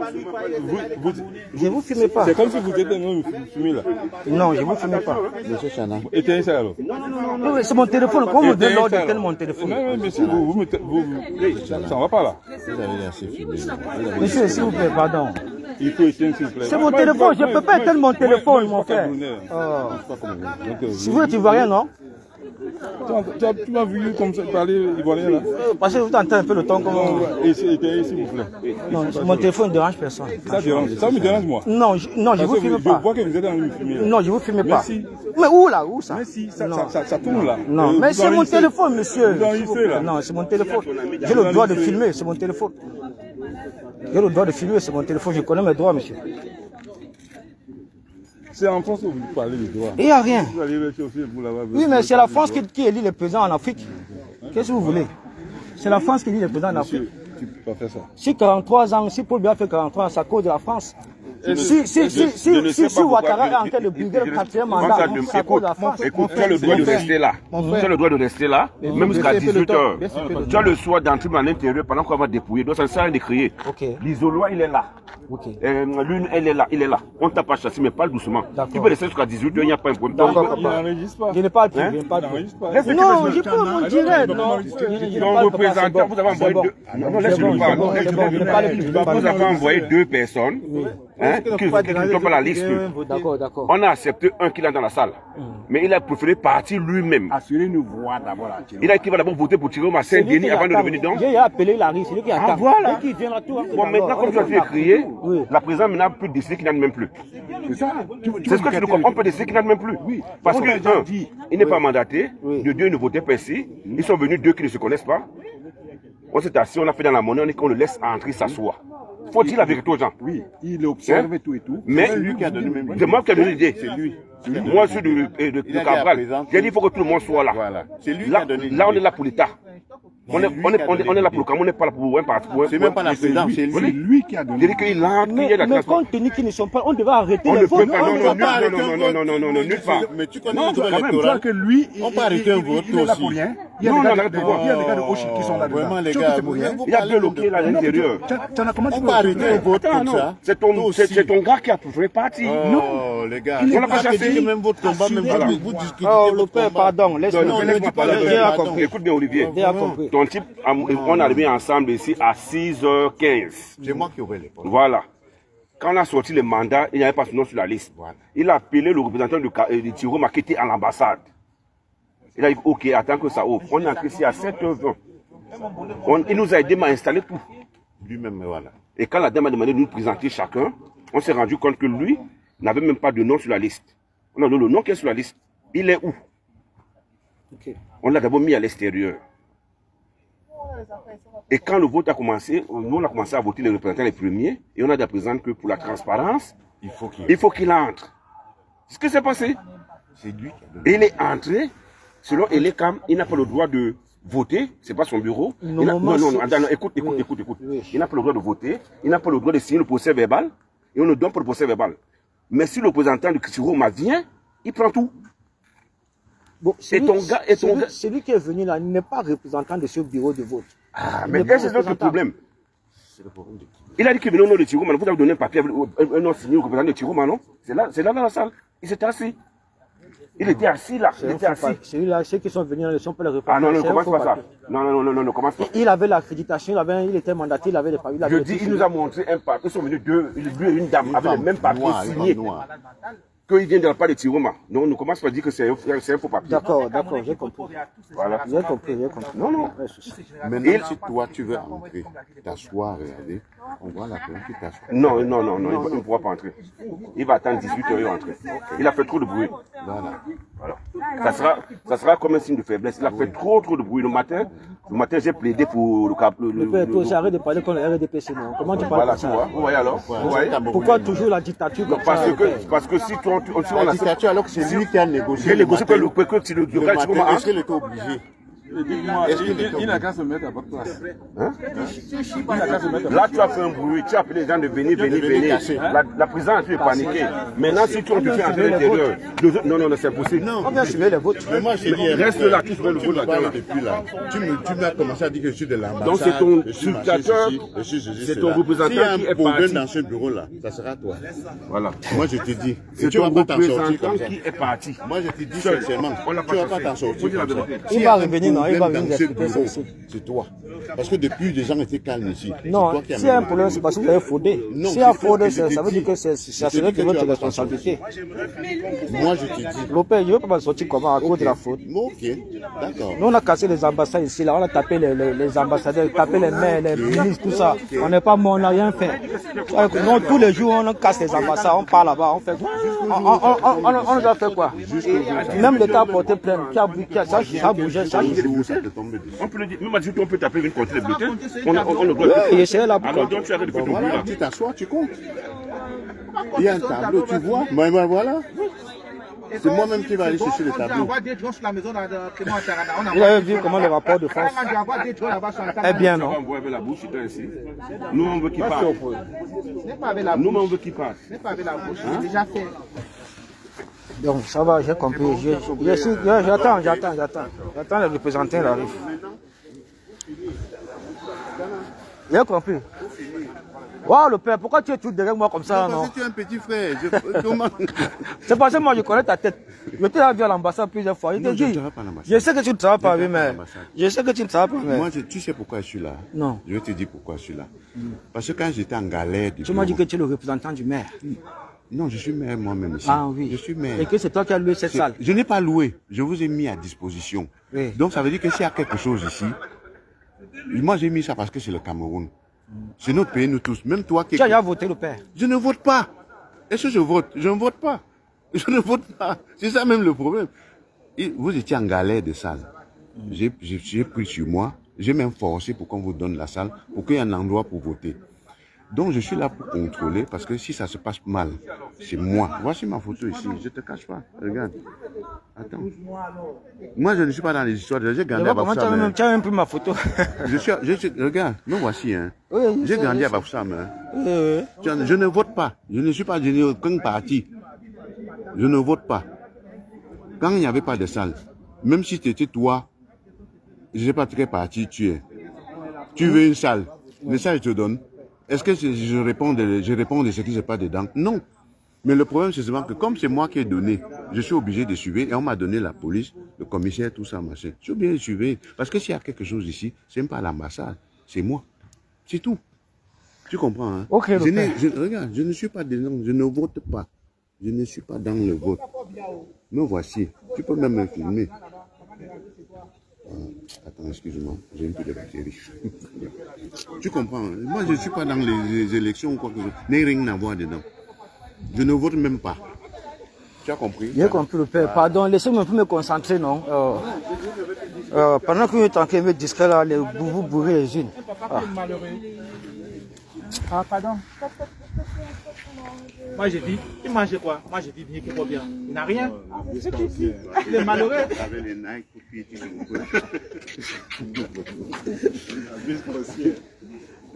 Je ne vous filme pas. C'est comme si vous étiez en train de fumer là. Non, je ne vous filme pas. Monsieur Chana. Éteignez ça alors. Non, c'est mon téléphone. Comment vous donnez l'ordre d'éteindre mon téléphone? Non, mais si vous mettez. Ça ne va pas là. Monsieur, s'il vous plaît, pardon. Il faut éteindre s'il vous plaît. C'est mon téléphone. Je ne peux pas éteindre mon téléphone, mon frère. Si vous êtes ivoirien, non? Tu m'as vu comme ça parler ivoirien là? Parce que vous entendez un peu le temps comme... Éteignez s'il vous plaît. Non, mon téléphone ne dérange personne. Ça dérange. Ça me dérange moi. Non, je ne vous filme pas. Je vois que vous êtes en train de me filmer. Non, je ne vous filme pas. Merci. Mais où là? Où ça? Mais si, ça tourne là. Non, mais c'est mon téléphone, monsieur. Vous enregistrez là. Non, c'est mon téléphone. J'ai le droit de filmer, c'est mon téléphone. J'ai le droit de filmer, c'est mon téléphone. Je connais mes droits, monsieur. C'est en France que vous parlez des droits. Il n'y a rien. Vous allez vérifier aussi pour l'avoir. Oui, mais c'est la France qui élit les présidents en Afrique. Qu'est-ce que vous voulez? C'est la France qui dit le président en Afrique. Tu peux pas faire ça. Si 43 ans, si Paul Biya fait 43 ans, c'est à cause de la France. Si Ouattara est en train de briguer le 4e mandat, c'est à cause de la France. Écoute, tu as le droit de rester là. Tu as le droit de rester là, même jusqu'à 18h. Tu as le choix d'entrer à l'intérieur pendant qu'on va dépouiller. Donc ça ne sert à rien de crier. L'isoloir, il est là. L'une, elle est là, il est là. On ne t'a pas chassé, mais parle doucement. Tu peux rester jusqu'à 18h, il n'y a pas un problème. Je n'ai pas le prix. Non, je peux vous dire. Ton représentant, vous avez envoyé deux. Non, laisse-le parler. Vous avez envoyé 2 personnes. Qui ne sont pas la liste. On a accepté un qui est dans la salle. Mais il a préféré partir lui-même. Assurez-nous voix d'abord. Il a dit qu'il va d'abord voter pour Tiroma Saint-Denis avant de revenir donc. J'ai appelé Larry, c'est lui qui attend. Voilà. Bon, maintenant, comme tu as crié, la présidente n'a plus décidé qu'il n'en a même plus. C'est ça. C'est ce que tu nous comprends. On peut décider qu'il n'en a même plus. Parce que, un, il n'est pas mandaté. De deux, il ne votait pas ici. Ils sont venus 2 qui ne se connaissent pas. On s'est assis, on a fait dans la monnaie, on le laisse entrer, s'asseoir. Faut-il la vérité aux gens? Oui, il observe tout et tout. Mais c'est lui qui a donné même c'est moi qui ai donné l'idée. C'est lui. Moi, je suis de Cabral. J'ai dit qu'il faut que tout le monde soit là. Voilà. C'est lui là, qui a donné l'idée. là, on est là pour l'État. On est là pour le Cameroun, on n'est pas là pour un parti. C'est même pas la présidence, c'est lui qui a donné. J'ai dit qu'il a mais compte tenu qu'ils ne sont pas, on devait arrêter les votes. Non, nulle part. Mais tu connais l'électorat que lui, on peut arrêter un vote aussi. Il y a des gars de Ochi qui sont là. Vraiment, les gars, il y a 2 loquets là à l'intérieur. On peut arrêter un vote comme ça. C'est ton gars qui a préféré partir. Non, les gars. On n'a pas chassé. Même votre combat, même vous discutez. Oh, le père, pardon, laisse-moi. Écoute bien, Olivier. Ton type, on est arrivé ensemble ici à 6h15. C'est moi qui aurais les points. Voilà. Quand on a sorti le mandat, il n'y avait pas son nom sur la liste. Voilà. Il a appelé le représentant de Tiroma qui était à l'ambassade. Il a dit, ok, attends que ça ouvre. On est entré ici à 7h20. Il nous a aidé à installer tout. Lui-même, voilà. Et quand la dame a demandé de nous présenter chacun, on s'est rendu compte que lui n'avait même pas de nom sur la liste. On a donné le nom qui est sur la liste. Il est où? On l'a d'abord mis à l'extérieur. Et quand le vote a commencé, nous on a commencé à voter les représentants les premiers, et on a dit à présent que pour la transparence, il faut qu'il entre. C'est ce qui s'est passé. C'est lui qui a donné. Et il est entré, selon Elekam, il n'a pas le droit de voter, c'est pas son bureau. Non, écoute. Il n'a pas le droit de voter, il n'a pas le droit de signer le procès verbal, et on le donne pour le procès verbal. Mais si le représentant de Tiroma vient, il prend tout. Bon, celui qui est venu là n'est pas représentant de ce bureau de vote. Ah, mais c'est notre problème. Il a dit qu'il venait au nom de Tiroma, vous avez donné un papier, un nom signé au représentant de Tiroma, non? C'est là dans la salle. Il s'était assis. Il était assis là. Celui-là, ceux qui sont venus, ne sont pas les représentants. Ah non, ne commence pas ça. Non, commence pas. Il avait l'accréditation, il était mandaté, il avait les papiers. Je dis, il nous a montré un papier. Ils sont venus deux et une dame avec le même papier signé. Qu'il vient de la part de Tiroma. Non, on ne commence pas à dire que c'est un faux papier. D'accord, j'ai compris. Voilà. J'ai compris. Non. Maintenant, si toi, tu veux entrer, t'asseoir, regarder, on voit la personne qui t'assoit. Non, il ne pourra pas entrer. Il va attendre 18h et entrer. Il a fait trop de bruit. Voilà. Ça sera comme un signe de faiblesse. Il a fait trop de bruit le matin. Le matin, j'ai plaidé pour le cap. Arrête de parler comme le RDPC, non? Comment tu parles comme ça? Vous voyez alors? Pourquoi toujours la dictature comme ça? Parce que si la dictature, alors que c'est lui qui a négocié. J'ai négocié que le gars, tu commences. Est-ce qu'il était obligé? Il n'a qu'à se mettre à votre place. Là, tu as fait un bruit, tu as appelé les gens de venir. La présidente a pu paniquer. Maintenant, si tu as fait entrer à l'intérieur. Non, c'est impossible. On vient suivre les votes. Mais moi, je dis, reste là, tu fais le vote là. Depuis là. Tu m'as commencé à dire que je suis de l'ambassade. Donc, c'est ton successeur, c'est ton représentant qui est parti. S'il y a un problème dans ce bureau-là, ça sera toi. Voilà. Moi, je te dis. C'est ton représentant qui est parti. Moi, je te dis sincèrement, tu ne vas pas t'en sortir comme ça. Il va revenir, non? Il va venir expliquer ça ici. C'est toi. Parce que depuis, les gens étaient calmes ici. Non, s'il y a un problème, c'est parce que vous avez fraudé. S'il y a fraude, ça veut dire que c'est celui qui est votre responsabilité. Moi, je te dis. Lopez, je ne veux pas me sortir comment à cause de la fraude. Ok, d'accord. Nous, on a cassé les ambassades ici, là. On a tapé les ambassadeurs, tapé les maires, les ministres, tout ça. On n'est pas mort, on n'a rien fait. Non, tous les jours, on casse les ambassades, on part là-bas, on fait quoi? On nous a fait quoi? Même l'État a porté plainte, ça a bougé, ça a bougé. On peut le dire, même si on peut taper une contre les bulletins, on le doit. Et c'est là. Alors donc tu arrêtes de faire ton bruit là. Tu t'assois, tu comptes. Il y a un tableau, tu vois. Mais voilà. C'est moi-même qui vais aller chercher le tableau. Vous avez vu comment le rapport de force est bien, non? Nous, on veut qu'il passe. Nous, on veut qu'il passe. Déjà fait. Donc, ça va, j'ai compris. J'attends. J'attends les représentants arrivent. J'ai compris. Waouh, le père, pourquoi tu es tout derrière moi comme ça, non? Parce que tu es un petit frère. C'est parce que moi, je connais ta tête. Je t'ai vu à l'ambassade plusieurs fois. Je sais que tu ne travailles pas, oui, mais... Je sais que tu ne travailles pas, mais... Moi, tu sais pourquoi je suis là? Non. Je vais te dire pourquoi je suis là. Parce que quand j'étais en galère... Tu m'as dit que tu es le représentant du maire. Non, je suis maire moi-même ici. Ah oui. Je suis maire. Et que c'est toi qui as loué cette salle? Je n'ai pas loué. Je vous ai mis à disposition. Oui. Donc, ça veut dire que s'il y a quelque chose ici... Moi, j'ai mis ça parce que c'est le Cameroun. C'est notre pays, nous tous. Même toi qui... Tu as déjà voté le père? Je ne vote pas. Est-ce que je vote? Je ne vote pas. Je ne vote pas. C'est ça même le problème. Et vous étiez en galère de salle. J'ai pris sur moi. J'ai même forcé pour qu'on vous donne la salle, pour qu'il y ait un endroit pour voter. Donc je suis là pour contrôler, parce que si ça se passe mal, c'est moi. Voici ma photo ici, je ne te cache pas. Regarde. Attends. Moi je ne suis pas dans les histoires. J'ai grandi à Bafoussam. Tu as même pris ma photo. Regarde, me voici. Hein. Oui, j'ai grandi à Bafoussam. Hein. Oui. Je ne vote pas. Je ne suis pas de aucun parti. Je ne vote pas. Quand il n'y avait pas de salle, même si tu étais toi, je ne sais pas quel parti tu es. Tu veux une salle. Les salles, je te donne. Est-ce que je réponds de ce qui se passe dedans? Non. Mais le problème, c'est souvent que comme c'est moi qui ai donné, je suis obligé de suivre. Et on m'a donné la police, le commissaire, tout ça, machin. Je suis obligé de suivre. Parce que s'il y a quelque chose ici, c'est même pas l'ambassade. C'est moi. C'est tout. Tu comprends, hein? Ok, regarde, je ne suis pas dedans. Je ne vote pas. Je ne suis pas dans le vote. Me voici. Tu peux même me filmer. Attends, excuse-moi, j'ai un peu de batterie. Tu comprends? Moi, je ne suis pas dans les élections ou quoi que ce soit. Il n'y a rien à voir dedans. Je ne vote même pas. Tu as compris? J'ai compris, le père. Pardon, laissez-moi un peu me concentrer, non? Pendant que je suis en train de me discret là, vous bourrez les unes. Pardon. Moi j'ai dit, il mange quoi? Moi j'ai dit bien qu'il faut bien. Il n'a rien. Il est malheureux.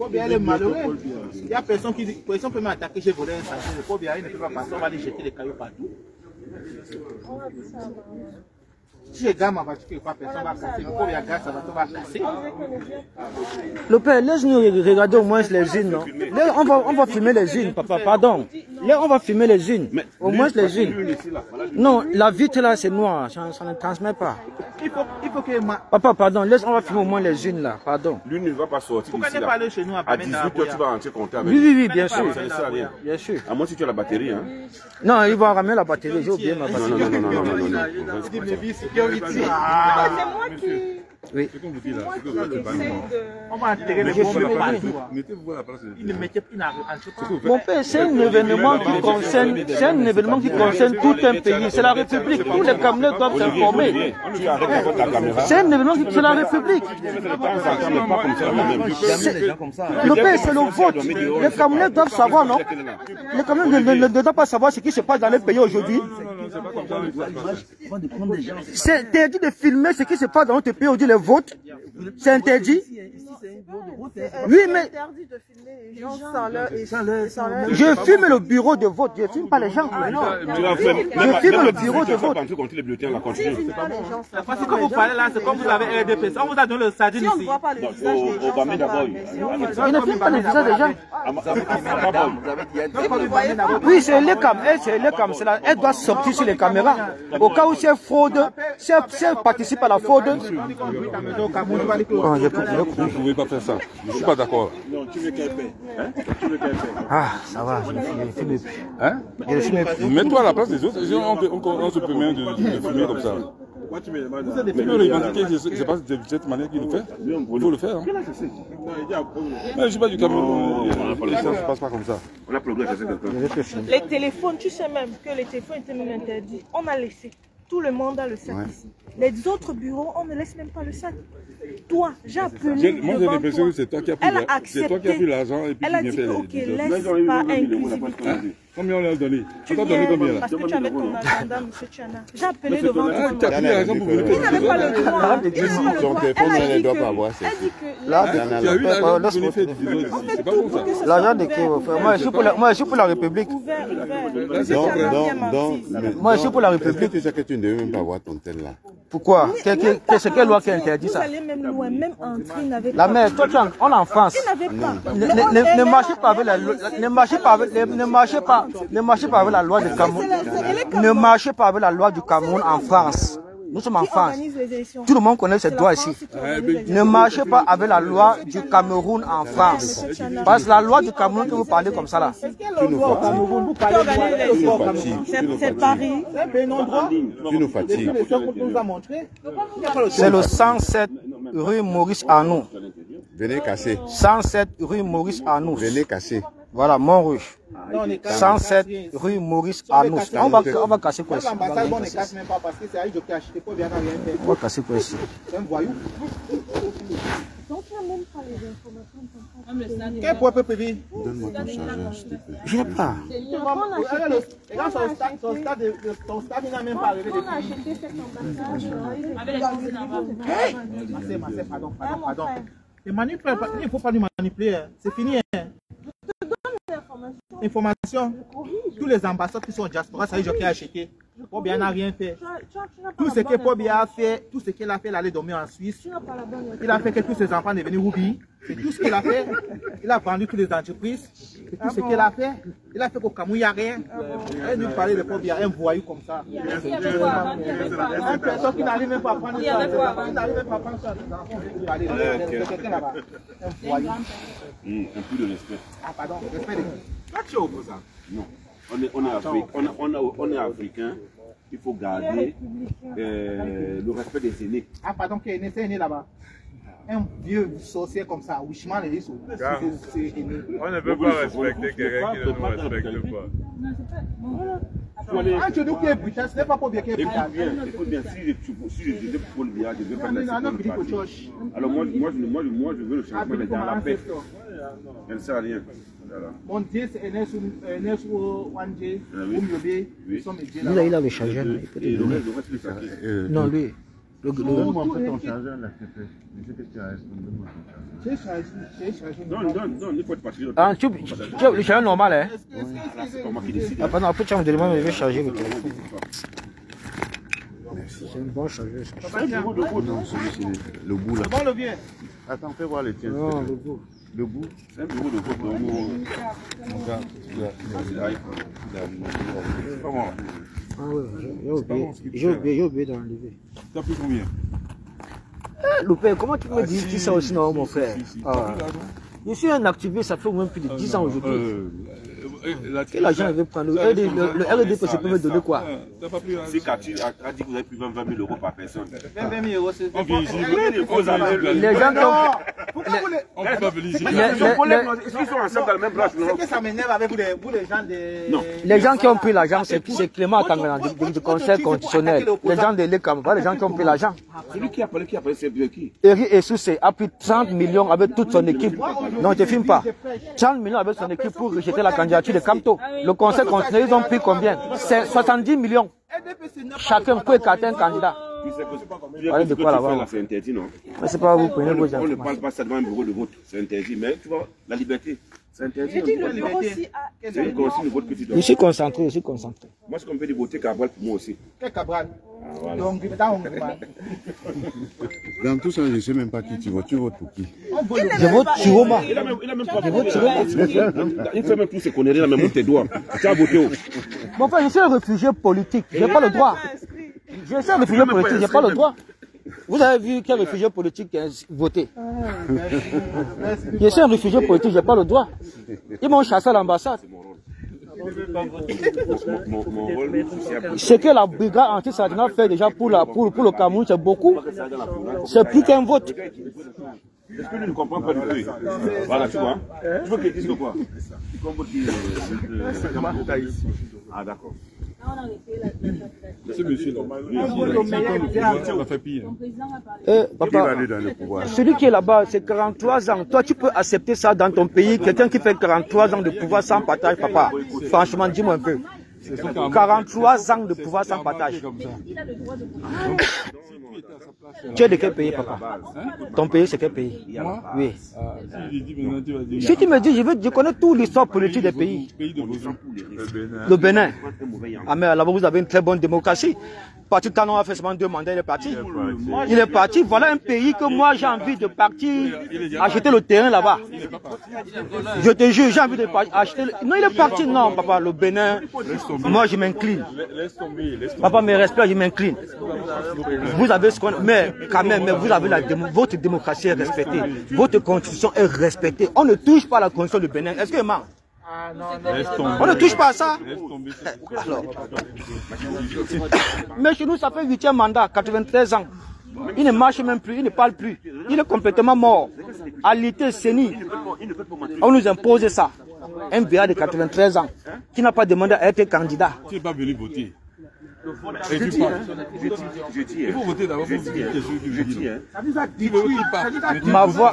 Bien, il est malheureux. Il n'y a personne qui dit, personne peut m'attaquer, j'ai volé un sachet. Le pauvre, il ne peut pas passer, on va aller jeter les cailloux partout. Si je garde ma voiture, personne va casser. Le pauvre, il garde sa voiture, va casser. Le père, laisse-nous regarder au moins les unes, non? Là, on va filmer les unes, papa, pardon. Là, on va filmer les unes. Au moins les unes. Non, la vitre là, c'est noir, ça ne transmet pas. Il faut que Papa, pardon, on va filmer au moins les unes là, pardon. L'une ne va pas sortir pourquoi d'ici ne pas aller chez nous à 18h, tu vas rentrer compter avec. Oui, bien sûr. Ça ne sert à rien. Bien sûr. À moins si tu as la batterie, hein. Non, il va ramener la batterie, j'ai oublié ma batterie. Non. C'est moi qui... Oui. On va enterrer les bombes partout. Il ne mettait pas. Mon père, c'est un événement qui concerne tout un pays. C'est la République. Tous les Camerounais doivent s'informer. C'est un événement qui concerne la République. Le père, c'est le vote. Les Camerounais doivent savoir, non? Les Camerounais ne doivent pas savoir ce qui se passe dans les pays aujourd'hui. C'est interdit de filmer ce qui se passe dans notre pays aujourd'hui, les votes. C'est interdit. Oui, mais je filme le bureau de vote, je ne filme pas les gens. Je filme le bureau de vote. Parce que quand vous parlez là, c'est comme vous avez RDP. On vous a donné le sardine ici. On va mettre d'abord. Il ne filme pas les visages des gens. Oui, c'est l'ECAM. Elle doit sortir sur les caméras. Au cas où c'est fraude, si elle participe à la fraude. Vous ne pouvez pas faire ça. Je ne suis pas d'accord. Non, tu veux qu'elle paie. Ah, ça va, je ne filme plus. Hein? Mets-toi à la place des autres. On se permet de filmer comme ça. Tu peux revendiquer, c'est pas de cette manière qu'il le fait. Il faut le faire. Hein. Mais je ne suis pas du Cameroun. Ça ne se passe pas comme ça. On a progressé. Les téléphones, tu sais même que les téléphones étaient même interdits. On a laissé. Tout le monde a le sac ici. Les autres bureaux, on ne laisse même pas le sac. Toi, j'ai appelé. Moi, j'ai l'impression que c'est toi qui as pris l'argent et puis tu viens faire les... Ok, laisse pas inclusivité. Combien on lui a donné? Tu t'as donné combien là? Parce que tu avais ton agenda, M. Tchana. J'ai appelé devant toi. Tu as pris l'argent pour venir. Il n'avait pas le droit. Son téléphone ne doit pas avoir. Elle dit que... Là, Tu as eu l'argent pour venir faire des ici. C'est pas bon ça. l'argent de qui? Moi, je suis pour la République. Ouvert. Moi, je suis pour la Est-ce que République. tu sais que tu ne devais même pas avoir ton tel là? Pourquoi? C'est quelle loi qui interdit ça? Vous allez même loin, même entrer, il n'avait La pas. mère, toi, on est en France. Il n'avait pas. Ne marchez pas avec la loi. Ne marchez pas avec la loi du Cameroun. Ne marchez pas avec la loi du Cameroun en France. Nous sommes en France. Tout le monde connaît ces droits ici. Ne marchez pas avec la loi du Cameroun en France. Parce que la loi du Cameroun que vous parlez comme ça là. Tu nous fatigues. C'est Paris. Tu nous fatigues. C'est le 107 rue Maurice Arnoux. Venez casser. 107 rue Maurice Arnoux. Venez casser. Voilà, Montrouge. 107 rue Maurice Arnoux. On va casser quoi ici? L'ambassade, on ne casse même pas parce que c'est à eux qui a acheté pour bien rien faire. On va casser quoi ici? C'est un voyou. Donc, il n'y a même pas les informations. Quel point peut prévenir? Donne-moi ton chargeur, s'il te plaît. Je n'ai pas. Regarde son stade, il n'a même pas arrivé On a acheté cette ambassade. Pardon. Il ne faut pas nous manipuler. C'est fini. Information. Tous les ambassades qui sont en diaspora, ça y est, je qui a acheté. Pobia n'a rien fait. Tout ce que Pobia a fait, tout ce qu'il a fait, il allait dormir en Suisse. Il a fait que tous ses enfants deviennent Roubi. C'est tout ce qu'il a fait. Il a vendu toutes les entreprises. C'est tout ce qu'il a fait. Il a fait qu'au Cameroun, il n'y a rien. Elle nous parlait de Pobia, un voyou comme ça. Un personne qui n'arrive même pas à prendre ça. Il n'arrive même pas à prendre ça. Quelqu'un là-bas. Un voyou. Un peu de respect. Ah, pardon, respect de qui? Toi, tu es opposant. Non. On est africain. Il faut garder le respect des aînés. Ah, pardon, qui est né, c'est né là-bas. Un vieux sorcier comme ça, Wishman et Risso. On ne peut pas respecter quelqu'un qui ne nous respecte pas. Ah, tu dis qu'il est brutal, ce n'est pas pour bien qu'il est brutal. Écoute bien, si je disais pour le bien, je ne veux pas laisser le parti. Alors moi, je veux le changement, mais dans la paix. Ça ne sert à rien. Voilà. Mon Dieu, c'est Enes ou Wandje, ou Myobe, ils sont mes dieux là. Lui, là, il avait chargé. Et le reste, le saké. Non, lui. Donne-moi un peu ton chargeur là, s'il te plaît. Je sais que tu as donne-moi ton chargeur. J'ai chargé. Non, il faut être patriote. Ah, tu as le chargeur normal, hein? C'est moi qui décide. Ah, pardon, après tu vas me demander, mais je vais charger le téléphone. C'est un bon chargeur. Non, celui-ci, le bout là. Bon, le vieux. Attends, fais voir le tien. Non, le bout. Le bout. C'est un bureau de vote. Comment? Ah ouais, j'ai oublié d'enlever. T'as pris combien? Loupé, comment tu me dis ça aussi, non, mon frère? Je suis un activiste, ça fait au moins plus de 10 ans aujourd'hui. Quel argent il veut prendre? Le RDP, ça peut me donner quoi? Si Cathy a dit que vous avez pris 20 000 euros par personne. 20 000 euros, c'est On vient ici. Les gens qui ont... On peut pas venir ici. Est-ce qu'ils sont ensemble dans le même branche? Ce que ça m'énerve avec vous, les gens de... Non. Les gens qui ont pris l'argent, c'est Clément Tangana, du Conseil constitutionnel. Les gens de l'ECAM, pas les gens qui ont pris l'argent. Celui qui a parlé, c'est qui? Eri Essoussé a pris 30 millions avec toute son équipe. Non, je ne filme pas. 30 millions avec son équipe pour rejeter la candidature de Camto. Le Conseil constitutionnel, ils ont pris combien? C'est 70 millions. Chacun peut écarter un candidat. Tu sais que tu fais là, c'est interdit, non? Mais c'est pas vous prenez vos gens. On ne parle pas ça devant un bureau de vote, c'est interdit. Mais tu vois, la liberté, c'est interdit. J'ai dit le bureau aussi a... C'est une consigne de vote que tu dois. Je suis concentré, je suis concentré. Moi, je compte de voter Cabral pour moi aussi. Quel Cabral? Donc, Dans tout ça, je ne sais même pas qui tu votes. Tu votes pour qui? Je vote Chiroma. Il a même pas voté. Il fait même tous ces conneries là, même avec tes doigts. Tu as voté où? Mon frère, je suis un réfugié politique. Je n'ai pas le droit. Je suis un réfugié politique, je n'ai pas le droit. Vous avez vu quel réfugié politique a voté? Je suis un réfugié politique, je n'ai pas le droit. Ils m'ont chassé à l'ambassade. Ce que la brigade anti-Sadina fait déjà pour le Cameroun, c'est beaucoup. C'est plus qu'un vote. Est-ce que lui ne comprend pas du tout? Voilà, tu vois. Tu veux qu'il dise quoi? Tu comprends qu'il... Ah, d'accord. Ce monsieur-là, on a fait pire. Papa, celui qui est là-bas, c'est 43 ans. Toi, tu peux accepter ça dans ton pays? Quelqu'un qui fait 43 ans de pouvoir sans partage, papa. Franchement, dis-moi un peu. 43 ans de pouvoir sans partage. Tu es de quel pays, papa? Ton pays, c'est quel pays? Oui. Si tu me dis, je connais toute l'histoire politique des pays. Le Bénin. Ah, mais là-bas, vous avez une très bonne démocratie. Parti Tanon a fait seulement 2 mandats, il est parti. Il est parti. Voilà un pays que moi, j'ai envie de partir acheter le terrain là-bas. Je te jure, j'ai envie de acheter. Non, il est parti. Non, papa, le Bénin. Moi, je m'incline. Papa, mes respects, je m'incline. Vous avez ce qu'on. Mais quand même, mais vous avez votre démocratie est respectée. Votre constitution est respectée. On ne touche pas à la constitution du Bénin. Est-ce que man? On ne touche pas à ça. Alors. Mais chez nous, ça fait 8e mandat, 93 ans. Il ne marche même plus, il ne parle plus. Il est complètement mort. Alité, Séni. On nous impose ça. Un BA de 93 ans qui n'a pas demandé à être candidat. Tu n'es pas venu voter. Il faut voter d'abord.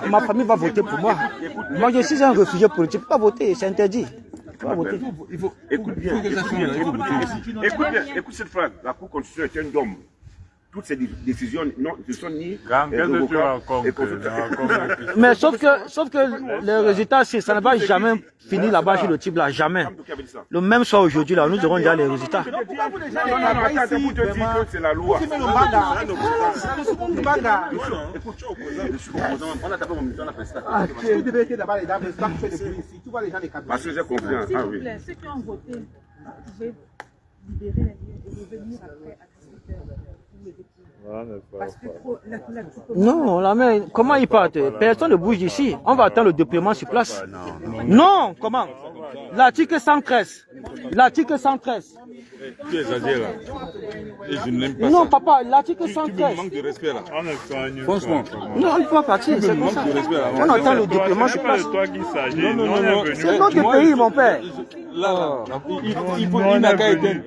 Ma famille va voter pour moi. Moi, je suis un réfugié politique. Pas voter, c'est interdit. Pas voter. Écoute bien, écoute cette phrase. La Cour constitutionnelle est un homme. Toutes ces décisions ne sont ni... Mais sauf que les résultats, ça ne va jamais finir là-bas chez le type là, jamais. Le même soir aujourd'hui, là, nous aurons déjà les résultats. C'est la loi. Parce que j'ai confiance. S'il vous plaît, ceux qui ont voté, vous pouvez libérer et revenir après à 18h. Non, là, mais comment ils partent? Personne ne bouge d'ici. On va attendre le déploiement sur place. Non, comment? L'article 113. L'article 113. Tu exagères là. Et je n'aime pas non, ça. papa, l'article 113. Tu me manques de respect là. Franchement. Non, on ne peut pas partir. C'est comme ça. On attend le déploiement sur place. C'est notre pays, mon père. Là,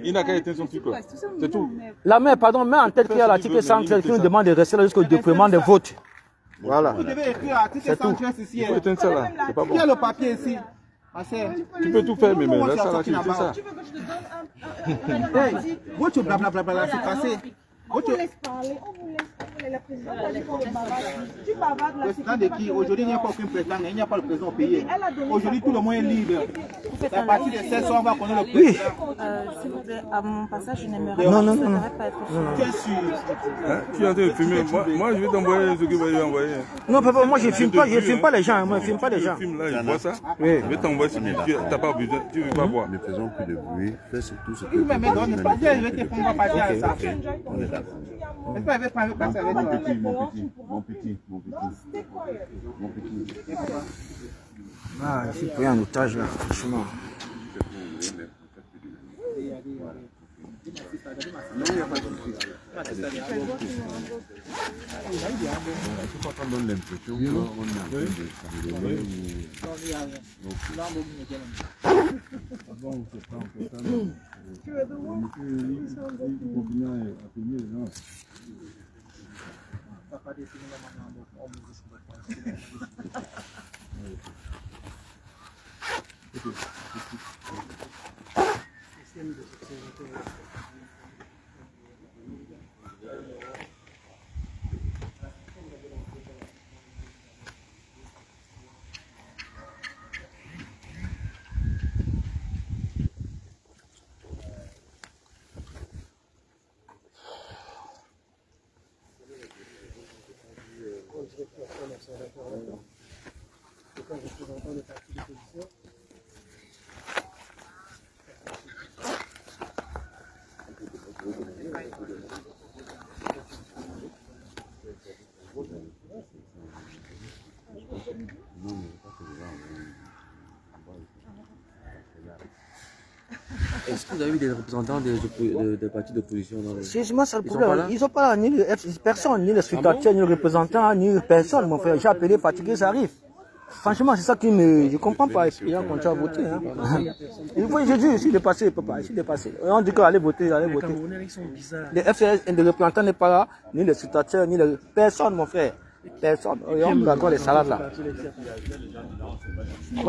il n'a qu'à éteindre son truc. C'est tout. La mère, pardon, met en tête qu'il y a l'article 113 qui nous demande de rester là jusqu'au déploiement des votes. Voilà. Vous devez écrire l'article 113 ici. Il faut éteindre ça là. C'est pas bon. Il y a le papier ici. Tu peux tout faire, mais là, ça là, tu fais ça. Tu veux que je te donne un... Votre blablabla, c'est passé. On vous laisse parler, on vous laisse parler. La présidente a dit qu'on bavarde. Tu bavardes là. Président de qui? Aujourd'hui, il n'y a pas aucun président, il n'y a pas le président au pays. Aujourd'hui, tout le monde est libre. C'est à partir de 16 ans, on va connaître le président. S'il vous plaît, à mon passage, je n'aimerais Non. pas être sûr. Tu es sûr? Tu es en train de filmer. Moi, je vais t'envoyer ce que va lui envoyer. Non, papa, moi, je ne filme pas les gens. Moi, je ne filme pas les gens. Je filme là, je vois ça. Oui. Je vais t'envoyer ce que tu n'as pas besoin. Tu ne veux pas voir. Ne faisons plus de bruit. Fais tout ce que Il me met dans l'espace, je vais te prendre pas dire ça. on est d'accord. Est-ce que je vais prendre place avec toi? Mon petit. Ah, il faut payer un otage là, franchement. On donne l'impression qu'on est en train de s'enlever. Est-ce que vous avez eu des représentants des partis d'opposition dans le... C'est moi, ça le problème. Ils n'ont pas ni personne, ni les spectateurs, ni les représentants, ni personne, mon frère. J'ai appelé fatigué, ça arrive. Franchement, c'est ça qui me... Je comprends pas. Les gens continuent à voter. Hein. Il faut, je dis, ici, dépasser, papa, ici, dépasser. On dit qu'allez voter, allez voter. Les FCS, les représentants n'est pas là, ni les scrutateurs, ni les... Personne, mon frère. Personne. On me raconte les salades là.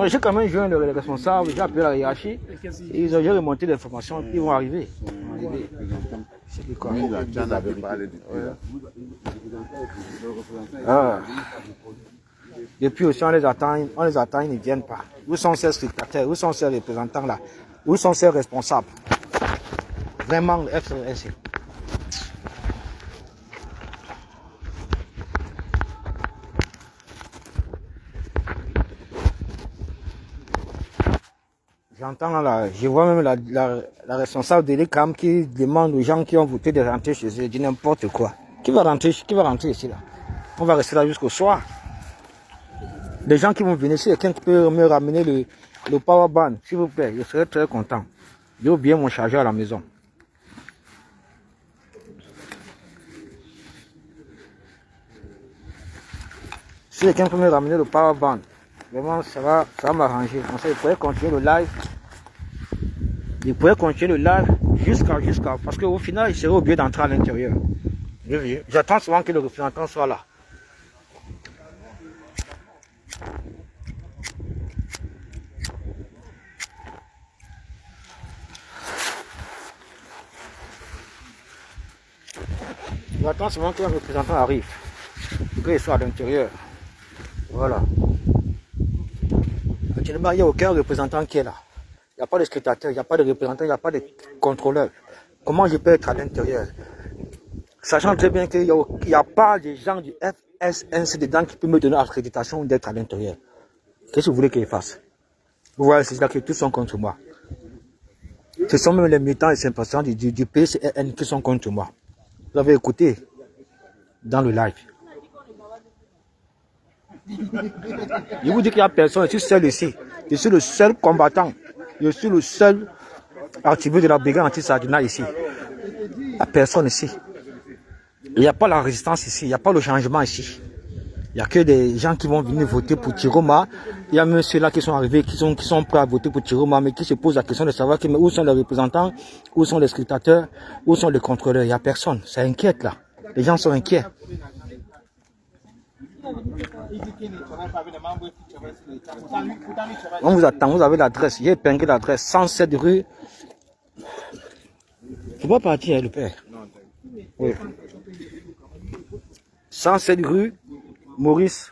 J'ai quand même joint les responsables, j'ai appelé la hiérarchie. Ils ont remonté l'information, ils vont arriver. C'est quoi? Depuis aussi, on les attend, ils ne viennent pas. Où sont ces secrétaires? Où sont ces représentants là? Où sont ces responsables? Vraiment, le FCS. J'entends là, je vois même la responsable de l'ECAM qui demande aux gens qui ont voté de rentrer chez eux, dit n'importe quoi. Qui va rentrer ici là? On va rester là jusqu'au soir. Les gens qui vont venir ici, quelqu'un qui peut me ramener le power band, s'il vous plaît, je serais très content. J'ai oublié mon chargeur à la maison. Si quelqu'un peut me ramener le power band, vraiment ça va m'arranger. Comme ça, je pourrais continuer le live. Je pourrais continuer le live jusqu'à parce qu'au final, il serait obligé d'entrer à l'intérieur. J'attends souvent que le représentant soit là. J'attends souvent que le représentant arrive. Pour qu'il soit à l'intérieur. Voilà. Actuellement, il n'y a aucun représentant qui est là. Il n'y a pas de scrutateur, il n'y a pas de représentant, il n'y a pas de contrôleur. Comment je peux être à l'intérieur? Sachant très bien qu'il n'y a pas de gens du FSNC dedans qui peuvent me donner l'accréditation d'être à l'intérieur. Qu'est-ce que vous voulez qu'il fasse? Vous voyez, c'est là que tous sont contre moi. Ce sont même les militants et sympathisants du PCN qui sont contre moi. Vous avez écouté dans le live. Je vous dis qu'il n'y a personne, je suis seul ici. Je suis le seul combattant. Je suis le seul activiste de la brigade anti-Sardina ici. Il n'y a personne ici. Il n'y a pas la résistance ici, il n'y a pas le changement ici. Il n'y a que des gens qui vont venir voter pour Tiroma. Il y a même ceux-là qui sont arrivés, qui sont prêts à voter pour Tiroma, mais qui se posent la question de savoir où sont les représentants, où sont les scrutateurs, où sont les contrôleurs. Il n'y a personne. Ça inquiète là. Les gens sont inquiets. On vous attend, vous avez l'adresse. J'ai épinglé l'adresse. 107 rue. Il ne faut pas partir, le père. Oui. 107 rue Maurice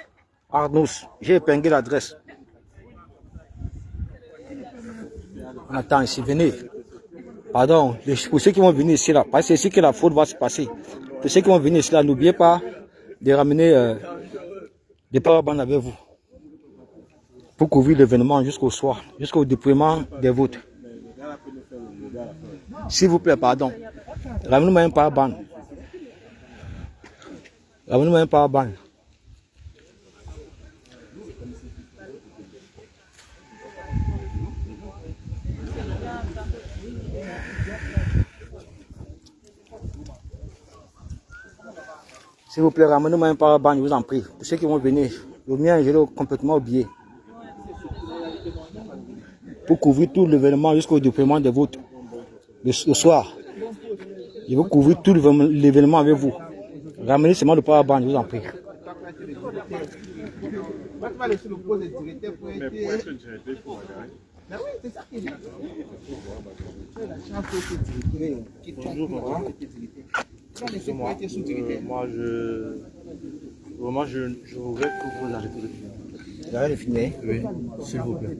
Arnous. J'ai épinglé l'adresse. On attend ici, venez. Pardon, pour ceux qui vont venir ici là, parce que c'est ici que la faute va se passer. Pour ceux qui vont venir ici là, n'oubliez pas de ramener des powerbands avec vous. Pour couvrir l'événement jusqu'au soir, jusqu'au déploiement des votes. S'il vous plaît, pardon. Ramenez-moi un powerband. Ramenez-moi un powerband. S'il vous plaît, ramenez-moi un powerband, je vous en prie. Pour ceux qui vont venir, le mien, je l'ai complètement oublié. Pour couvrir tout l'événement jusqu'au déploiement des votes. Le soir. Je vais couvrir tout l'événement avec vous. Ramenez seulement le powerband, je vous en prie. Moi, je regrette que vous l'arrêtez de filmer. Vous arrêtez de filmer? Oui, s'il vous plaît.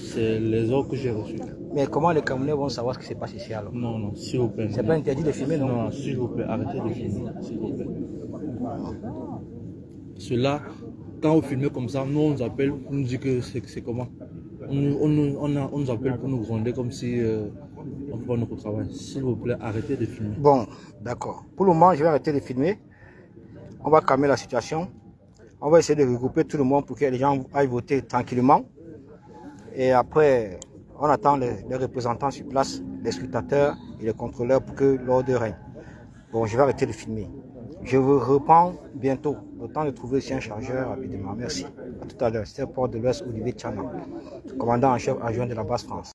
C'est les ordres que j'ai reçus. Mais comment les Camerounais vont savoir ce qui se passe ici alors? Non, non, s'il vous plaît. C'est pas interdit de filmer, non? Non, s'il vous plaît, arrêtez de filmer, s'il vous plaît. Cela, quand vous filmez comme ça, nous on nous appelle pour nous dire que c'est comment. On nous appelle pour nous gronder comme si on fait notre travail. S'il vous plaît, arrêtez de filmer. Bon, d'accord. Pour le moment, je vais arrêter de filmer. On va calmer la situation. On va essayer de regrouper tout le monde pour que les gens aillent voter tranquillement. Et après, on attend les représentants sur place, les scrutateurs et les contrôleurs pour que l'ordre règne. Bon, je vais arrêter de filmer. Je vous reprends bientôt. Le temps de trouver aussi un chargeur rapidement. Merci. À tout à l'heure. C'était Port de l'Ouest, Olivier Tchana, commandant en chef adjoint de la base France.